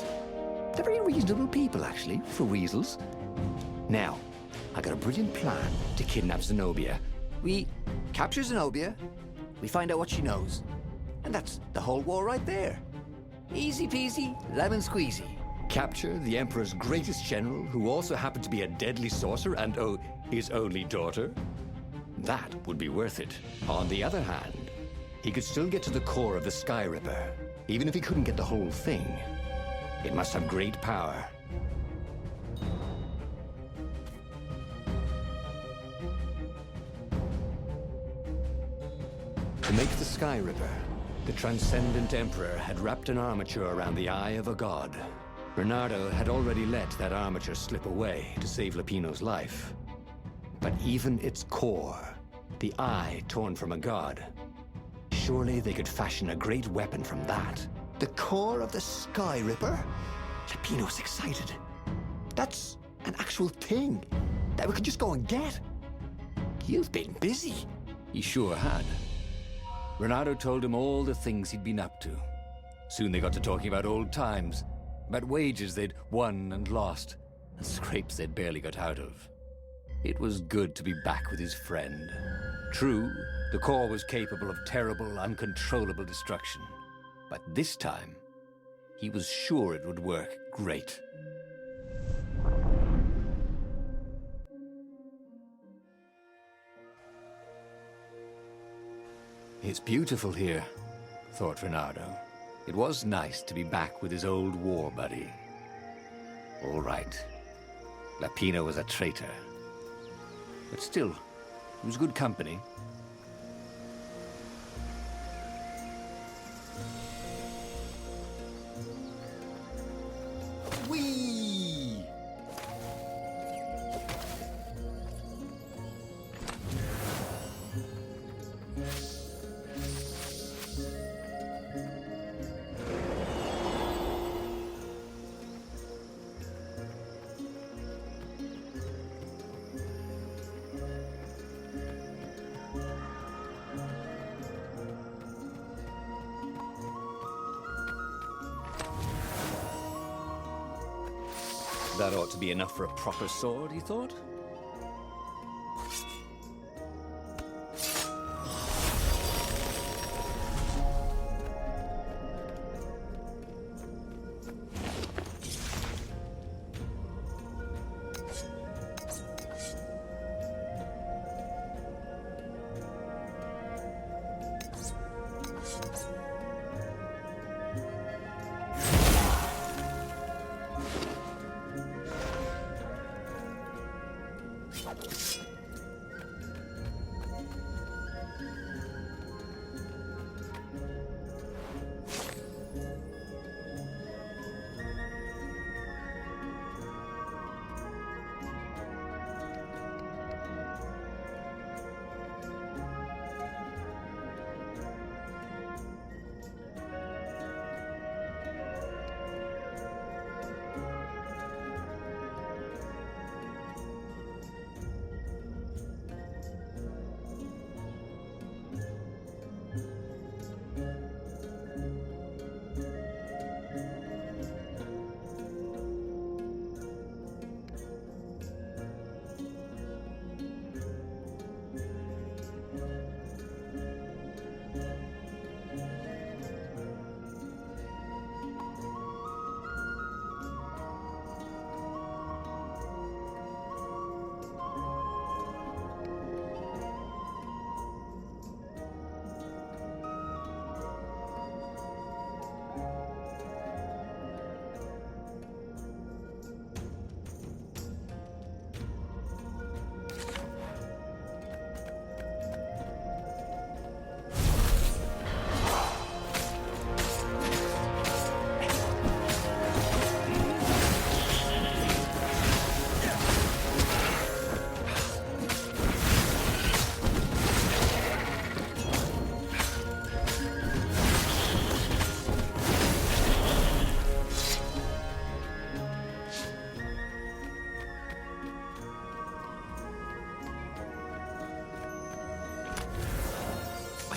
They're very reasonable people, actually, for weasels. Now, I got a brilliant plan to kidnap Zenobia. We capture Zenobia, we find out what she knows, and that's the whole war right there. Easy peasy, lemon squeezy. Capture the Emperor's greatest general, who also happened to be a deadly sorcerer and, oh, his only daughter? That would be worth it. On the other hand, he could still get to the core of the Sky Ripper, even if he couldn't get the whole thing. It must have great power. To make the Sky Ripper, the Transcendent Emperor had wrapped an armature around the eye of a god. Bernardo had already let that armature slip away to save Lapino's life. But even its core, the eye torn from a god, surely they could fashion a great weapon from that. The core of the Sky Ripper? Lapino's excited. That's an actual thing that we could just go and get. You've been busy. He sure had. Renato told him all the things he'd been up to. Soon they got to talking about old times, about wages they'd won and lost, and scrapes they'd barely got out of. It was good to be back with his friend. True, the core was capable of terrible, uncontrollable destruction. But this time, he was sure it would work great. It's beautiful here, thought Renato. It was nice to be back with his old war buddy. All right, Lapino was a traitor. But still, he was good company. Whee! That ought to be enough for a proper sword, he thought.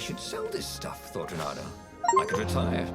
should sell this stuff, thought Renato. I could retire.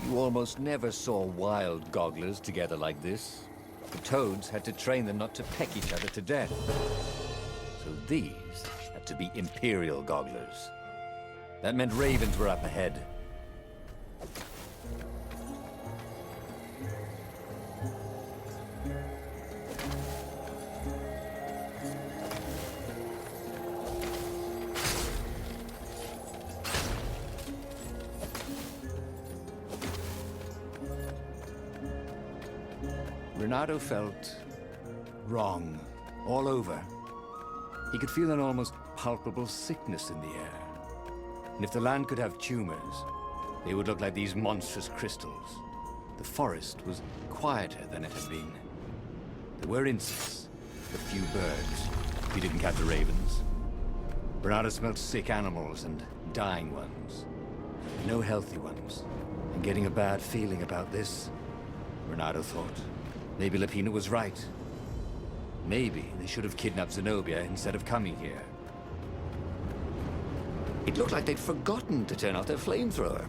You almost never saw wild gogglers together like this. The toads had to train them not to peck each other to death. So these had to be Imperial gogglers. That meant ravens were up ahead. Renato felt wrong all over. He could feel an almost palpable sickness in the air. And if the land could have tumors, they would look like these monstrous crystals. The forest was quieter than it had been. There were insects, a few birds. He didn't count the ravens. Renato smelled sick animals and dying ones. No healthy ones. And getting a bad feeling about this, Renato thought. Maybe Lapina was right. Maybe they should have kidnapped Zenobia instead of coming here. It looked like they'd forgotten to turn off their flamethrower.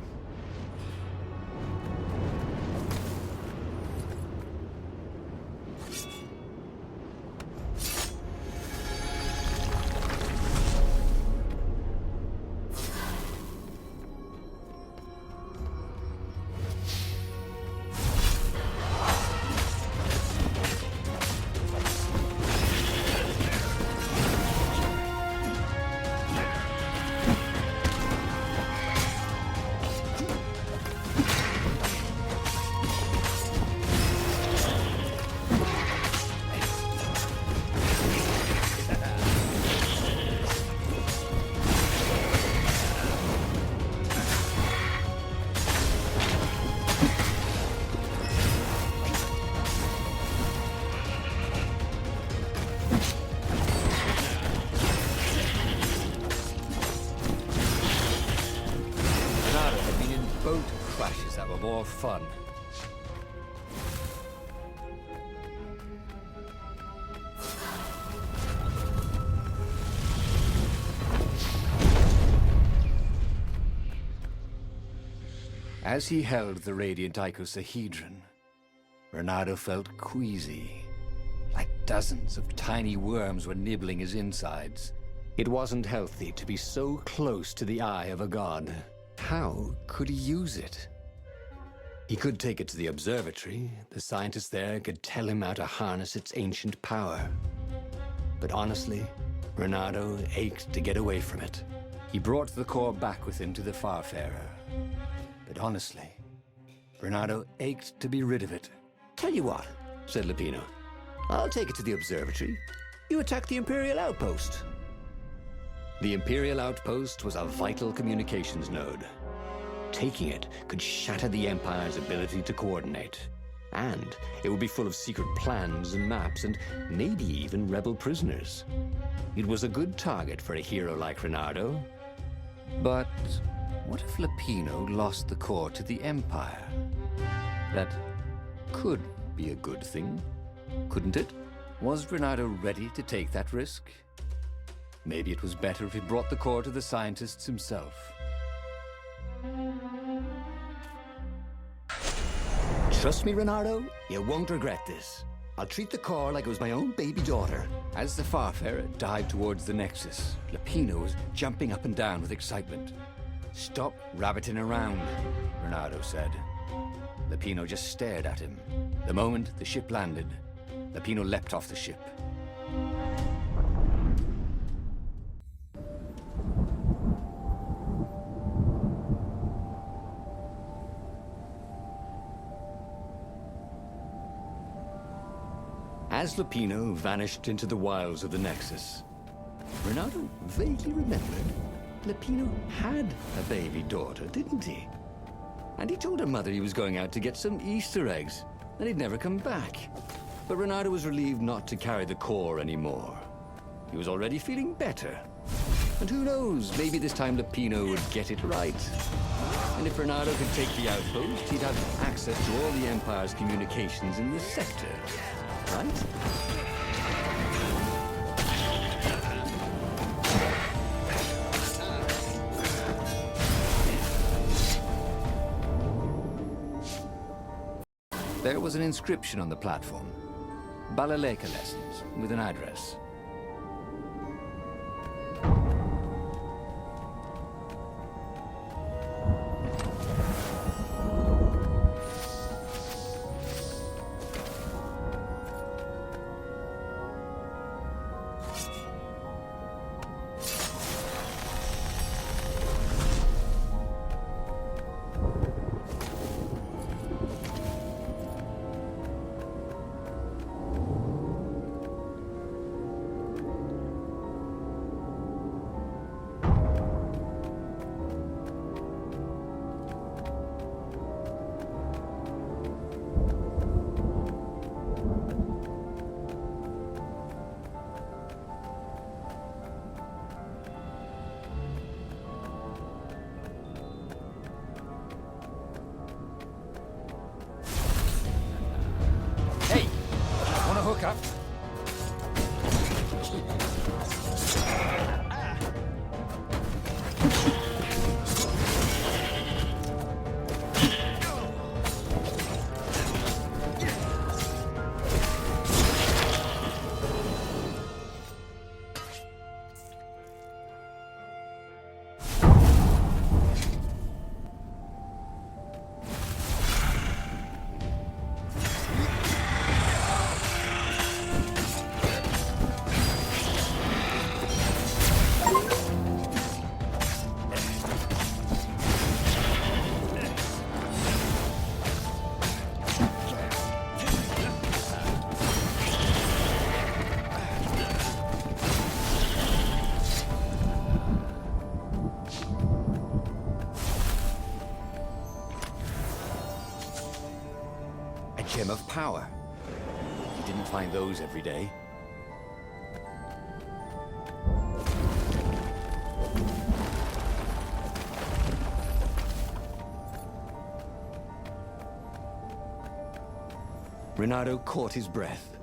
More fun. As he held the radiant icosahedron, Renato felt queasy, like dozens of tiny worms were nibbling his insides. It wasn't healthy to be so close to the eye of a god. How could he use it? He could take it to the observatory. The scientists there could tell him how to harness its ancient power. But honestly, Renato ached to get away from it. He brought the core back with him to the Farfarer. But honestly, Renato ached to be rid of it. Tell you what, said Lapino. I'll take it to the observatory. You attack the Imperial outpost. The Imperial outpost was a vital communications node. Taking it could shatter the Empire's ability to coordinate. And it would be full of secret plans and maps and maybe even rebel prisoners. It was a good target for a hero like Renato. But what if Lapino lost the core to the Empire? That could be a good thing, couldn't it? Was Renato ready to take that risk? Maybe it was better if he brought the core to the scientists himself. Trust me, Renato, you won't regret this. I'll treat the core like it was my own baby daughter. As the Farfarer dived towards the Nexus, Lapino was jumping up and down with excitement. Stop rabbiting around, Renato said. Lapino just stared at him. The moment the ship landed, Lapino leapt off the ship. As Lapino vanished into the wilds of the Nexus, Renato vaguely remembered Lapino had a baby daughter, didn't he? And he told her mother he was going out to get some Easter eggs, and he'd never come back. But Renato was relieved not to carry the core anymore. He was already feeling better. And who knows, maybe this time Lapino would get it right. And if Renato could take the outpost, he'd have access to all the Empire's communications in this sector. Right? There was an inscription on the platform. Balaleka lessons, with an address. Hook up. Gem of power. You didn't find those every day. Renato caught his breath.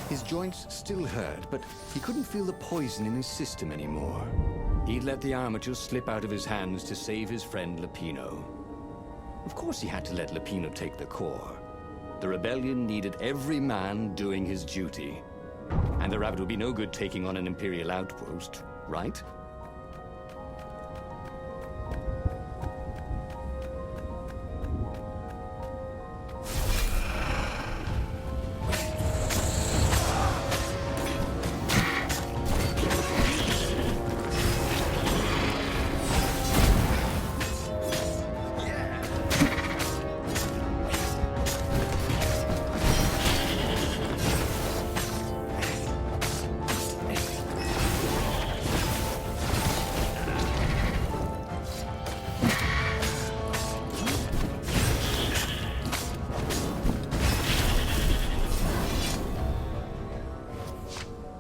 His joints still hurt, but he couldn't feel the poison in his system anymore. He'd let the armature slip out of his hands to save his friend Lapino. Of course he had to let Lapino take the core. The rebellion needed every man doing his duty. And the rabbit would be no good taking on an Imperial outpost, right?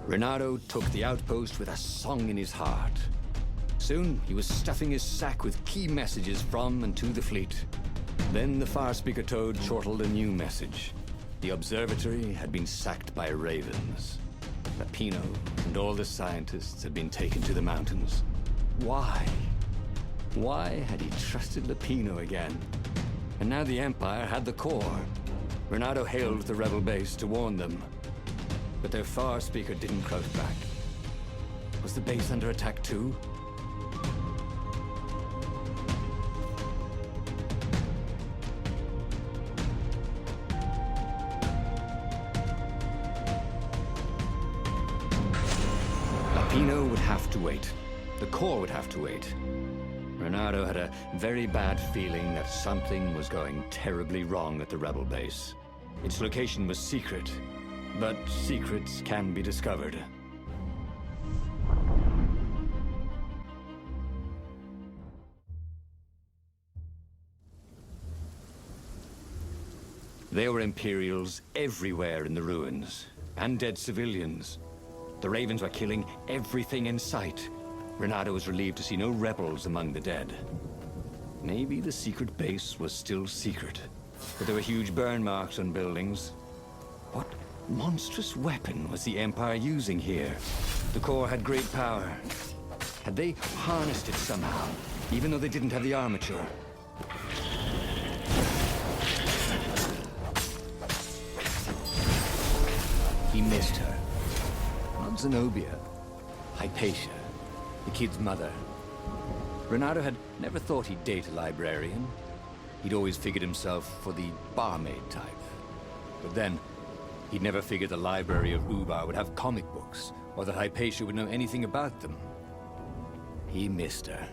Renato took the outpost with a song in his heart. Soon, he was stuffing his sack with key messages from and to the fleet. Then the far-speaker toad chortled a new message. The observatory had been sacked by ravens. Lapino and all the scientists had been taken to the mountains. Why? Why had he trusted Lapino again? And now the Empire had the core. Renato hailed the rebel base to warn them, but their far speaker didn't crouch back. Was the base under attack too? Lapino would have to wait. The core would have to wait. Renato had a very bad feeling that something was going terribly wrong at the rebel base. Its location was secret, but secrets can be discovered. There were Imperials everywhere in the ruins, and dead civilians. The Ravens were killing everything in sight. Renato was relieved to see no rebels among the dead. Maybe the secret base was still secret, but there were huge burn marks on buildings. What monstrous weapon was the Empire using here? The core had great power. Had they harnessed it somehow, even though they didn't have the armature? He missed her. Not Zenobia. Hypatia, the kid's mother. Renato had never thought he'd date a librarian. He'd always figured himself for the barmaid type. But then, he'd never figured the library of Ubar would have comic books, or that Hypatia would know anything about them. He missed her.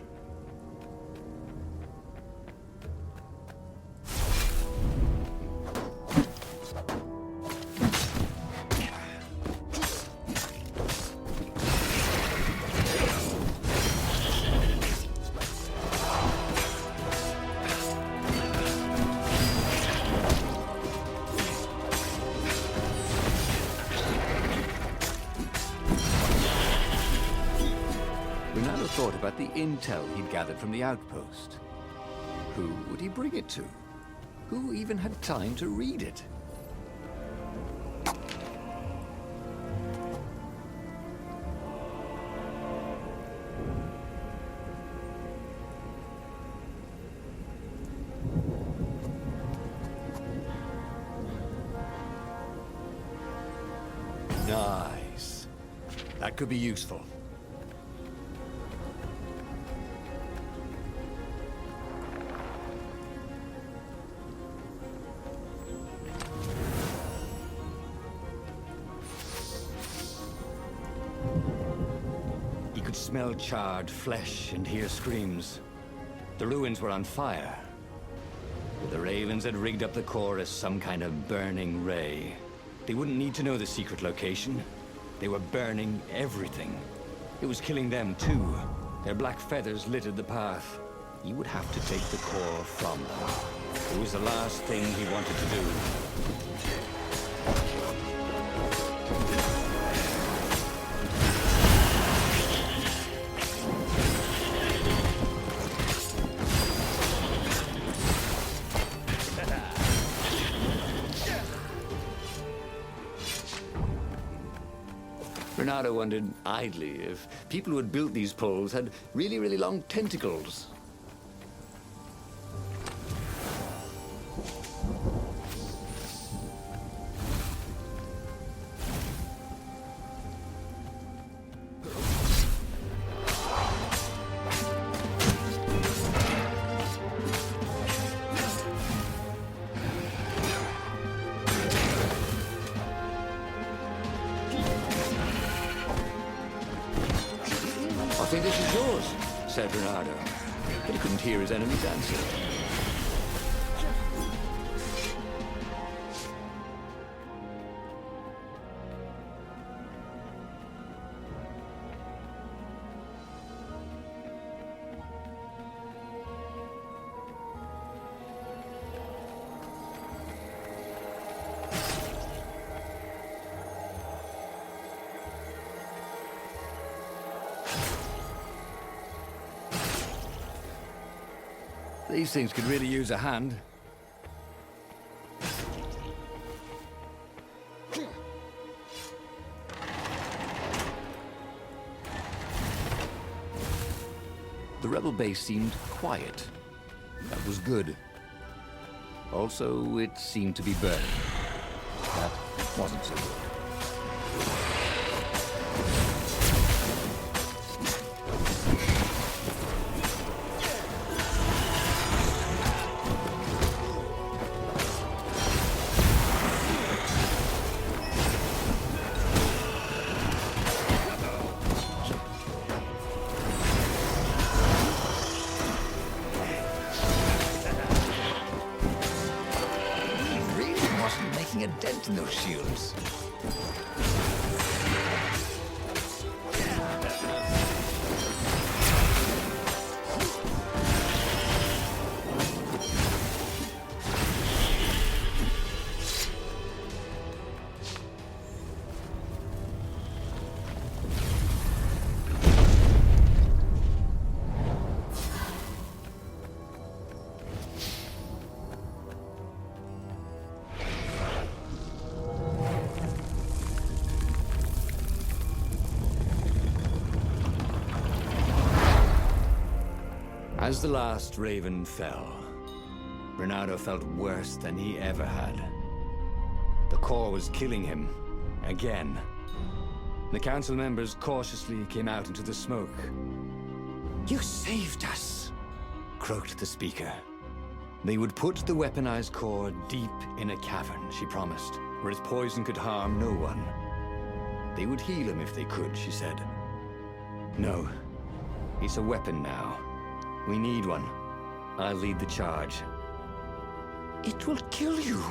Thought about the intel he'd gathered from the outpost. Who would he bring it to? Who even had time to read it? Nice. That could be useful. Smell charred flesh and hear screams. The ruins were on fire. The Ravens had rigged up the core as some kind of burning ray. They wouldn't need to know the secret location. They were burning everything. It was killing them too. Their black feathers littered the path. He would have to take the core from them. It was the last thing he wanted to do. Renato wondered idly if people who had built these poles had really, really long tentacles. I think this is yours, said Renato, but he couldn't hear his enemy's answer. These things could really use a hand. The rebel base seemed quiet. That was good. Also, it seemed to be burning. That wasn't so good. A dent in those shields. As the last raven fell, Renato felt worse than he ever had. The core was killing him, again. The council members cautiously came out into the smoke. "You saved us," croaked the speaker. They would put the weaponized core deep in a cavern, she promised, where its poison could harm no one. They would heal him if they could, she said. No, it's a weapon now. We need one. I'll lead the charge. "It will kill you,"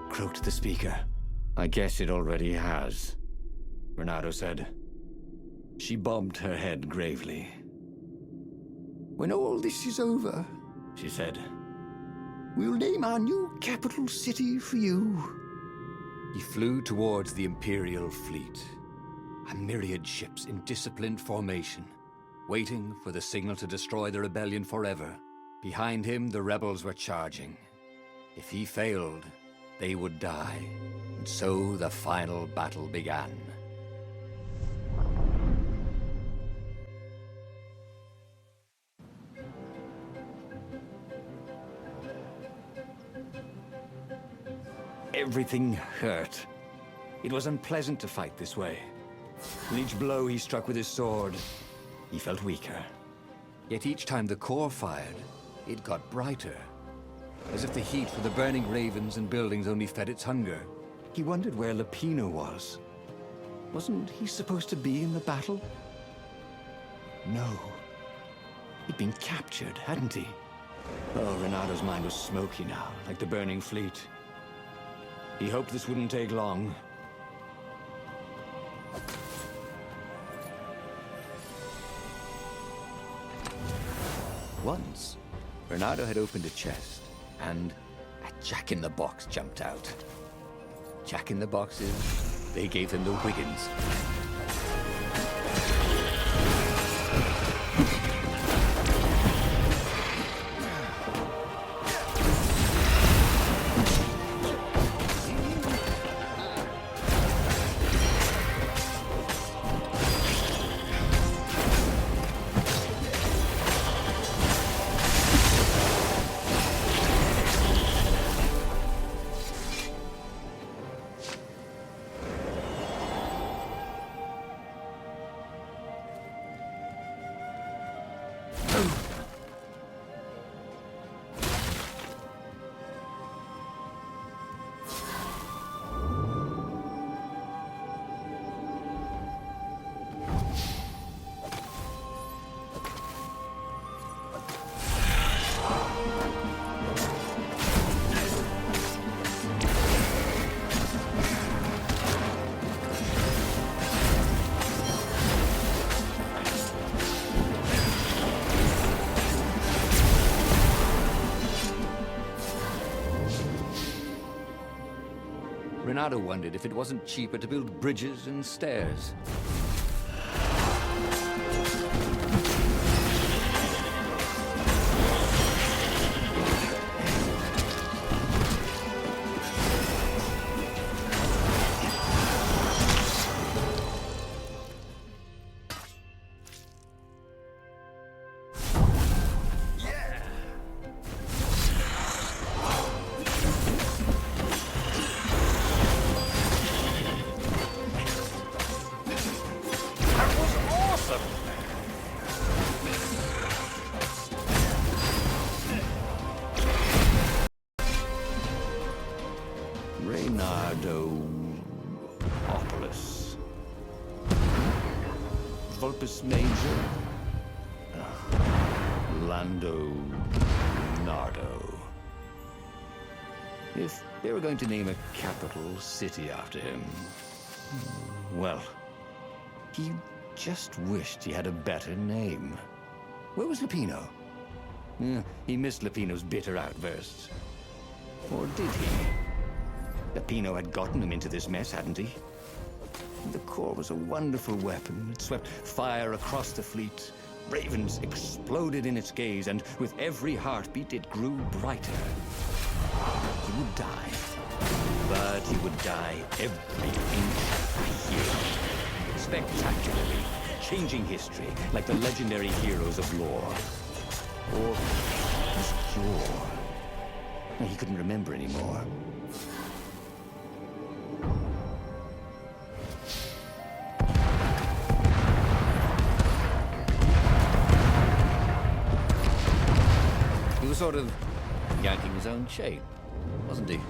croaked the speaker. "I guess it already has," Renato said. She bobbed her head gravely. "When all this is over," she said, "we'll name our new capital city for you." He flew towards the Imperial fleet, a myriad ships in disciplined formation, waiting for the signal to destroy the rebellion forever. Behind him, the rebels were charging. If he failed, they would die. And so the final battle began. Everything hurt. It was unpleasant to fight this way. With each blow he struck with his sword, he felt weaker. Yet each time the core fired, it got brighter. As if the heat for the burning ravens and buildings only fed its hunger. He wondered where Lapino was. Wasn't he supposed to be in the battle? No. He'd been captured, hadn't he? Oh, Renato's mind was smoky now, like the burning fleet. He hoped this wouldn't take long. Once, Renato had opened a chest, and a jack-in-the-box jumped out. Jack-in-the-boxes, they gave him the Wiggins. Renato wondered if it wasn't cheaper to build bridges and stairs. Vulpus Major? Lando Nardo. If they were going to name a capital city after him, well, he just wished he had a better name. Where was Lupino? He missed Lupino's bitter outbursts. Or did he? Lupino had gotten him into this mess, hadn't he? The core was a wonderful weapon. It swept fire across the fleet. Ravens exploded in its gaze, and with every heartbeat, it grew brighter. He would die. But he would die every inch a hero. Spectacularly, changing history, like the legendary heroes of lore. Or his cure. He couldn't remember anymore. He was sort of yanking his own chain, wasn't he?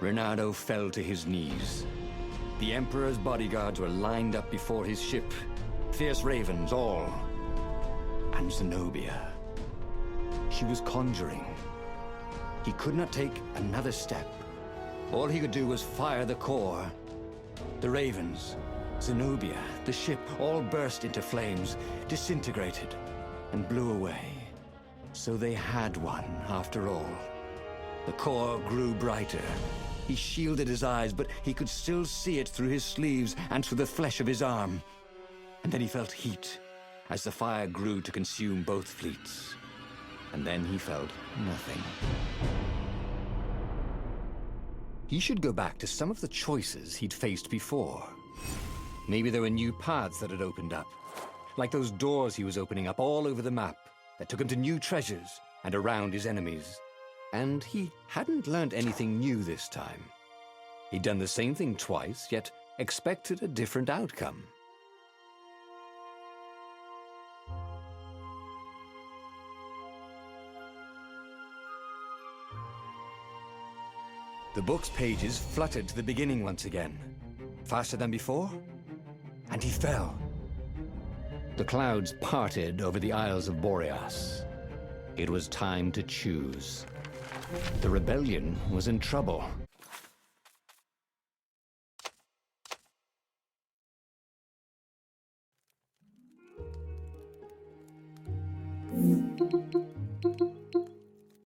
Reynardo fell to his knees. The Emperor's bodyguards were lined up before his ship. Fierce ravens, all. And Zenobia. She was conjuring. He could not take another step. All he could do was fire the core. The ravens, Zenobia, the ship, all burst into flames, disintegrated, and blew away. So they had one, after all. The core grew brighter. He shielded his eyes, but he could still see it through his sleeves and through the flesh of his arm. And then he felt heat, as the fire grew to consume both fleets. And then he felt nothing. He should go back to some of the choices he'd faced before. Maybe there were new paths that had opened up, like those doors he was opening up all over the map that took him to new treasures and around his enemies. And he hadn't learned anything new this time. He'd done the same thing twice, yet expected a different outcome. The book's pages fluttered to the beginning once again. Faster than before? And he fell. The clouds parted over the Isles of Boreas. It was time to choose. The rebellion was in trouble.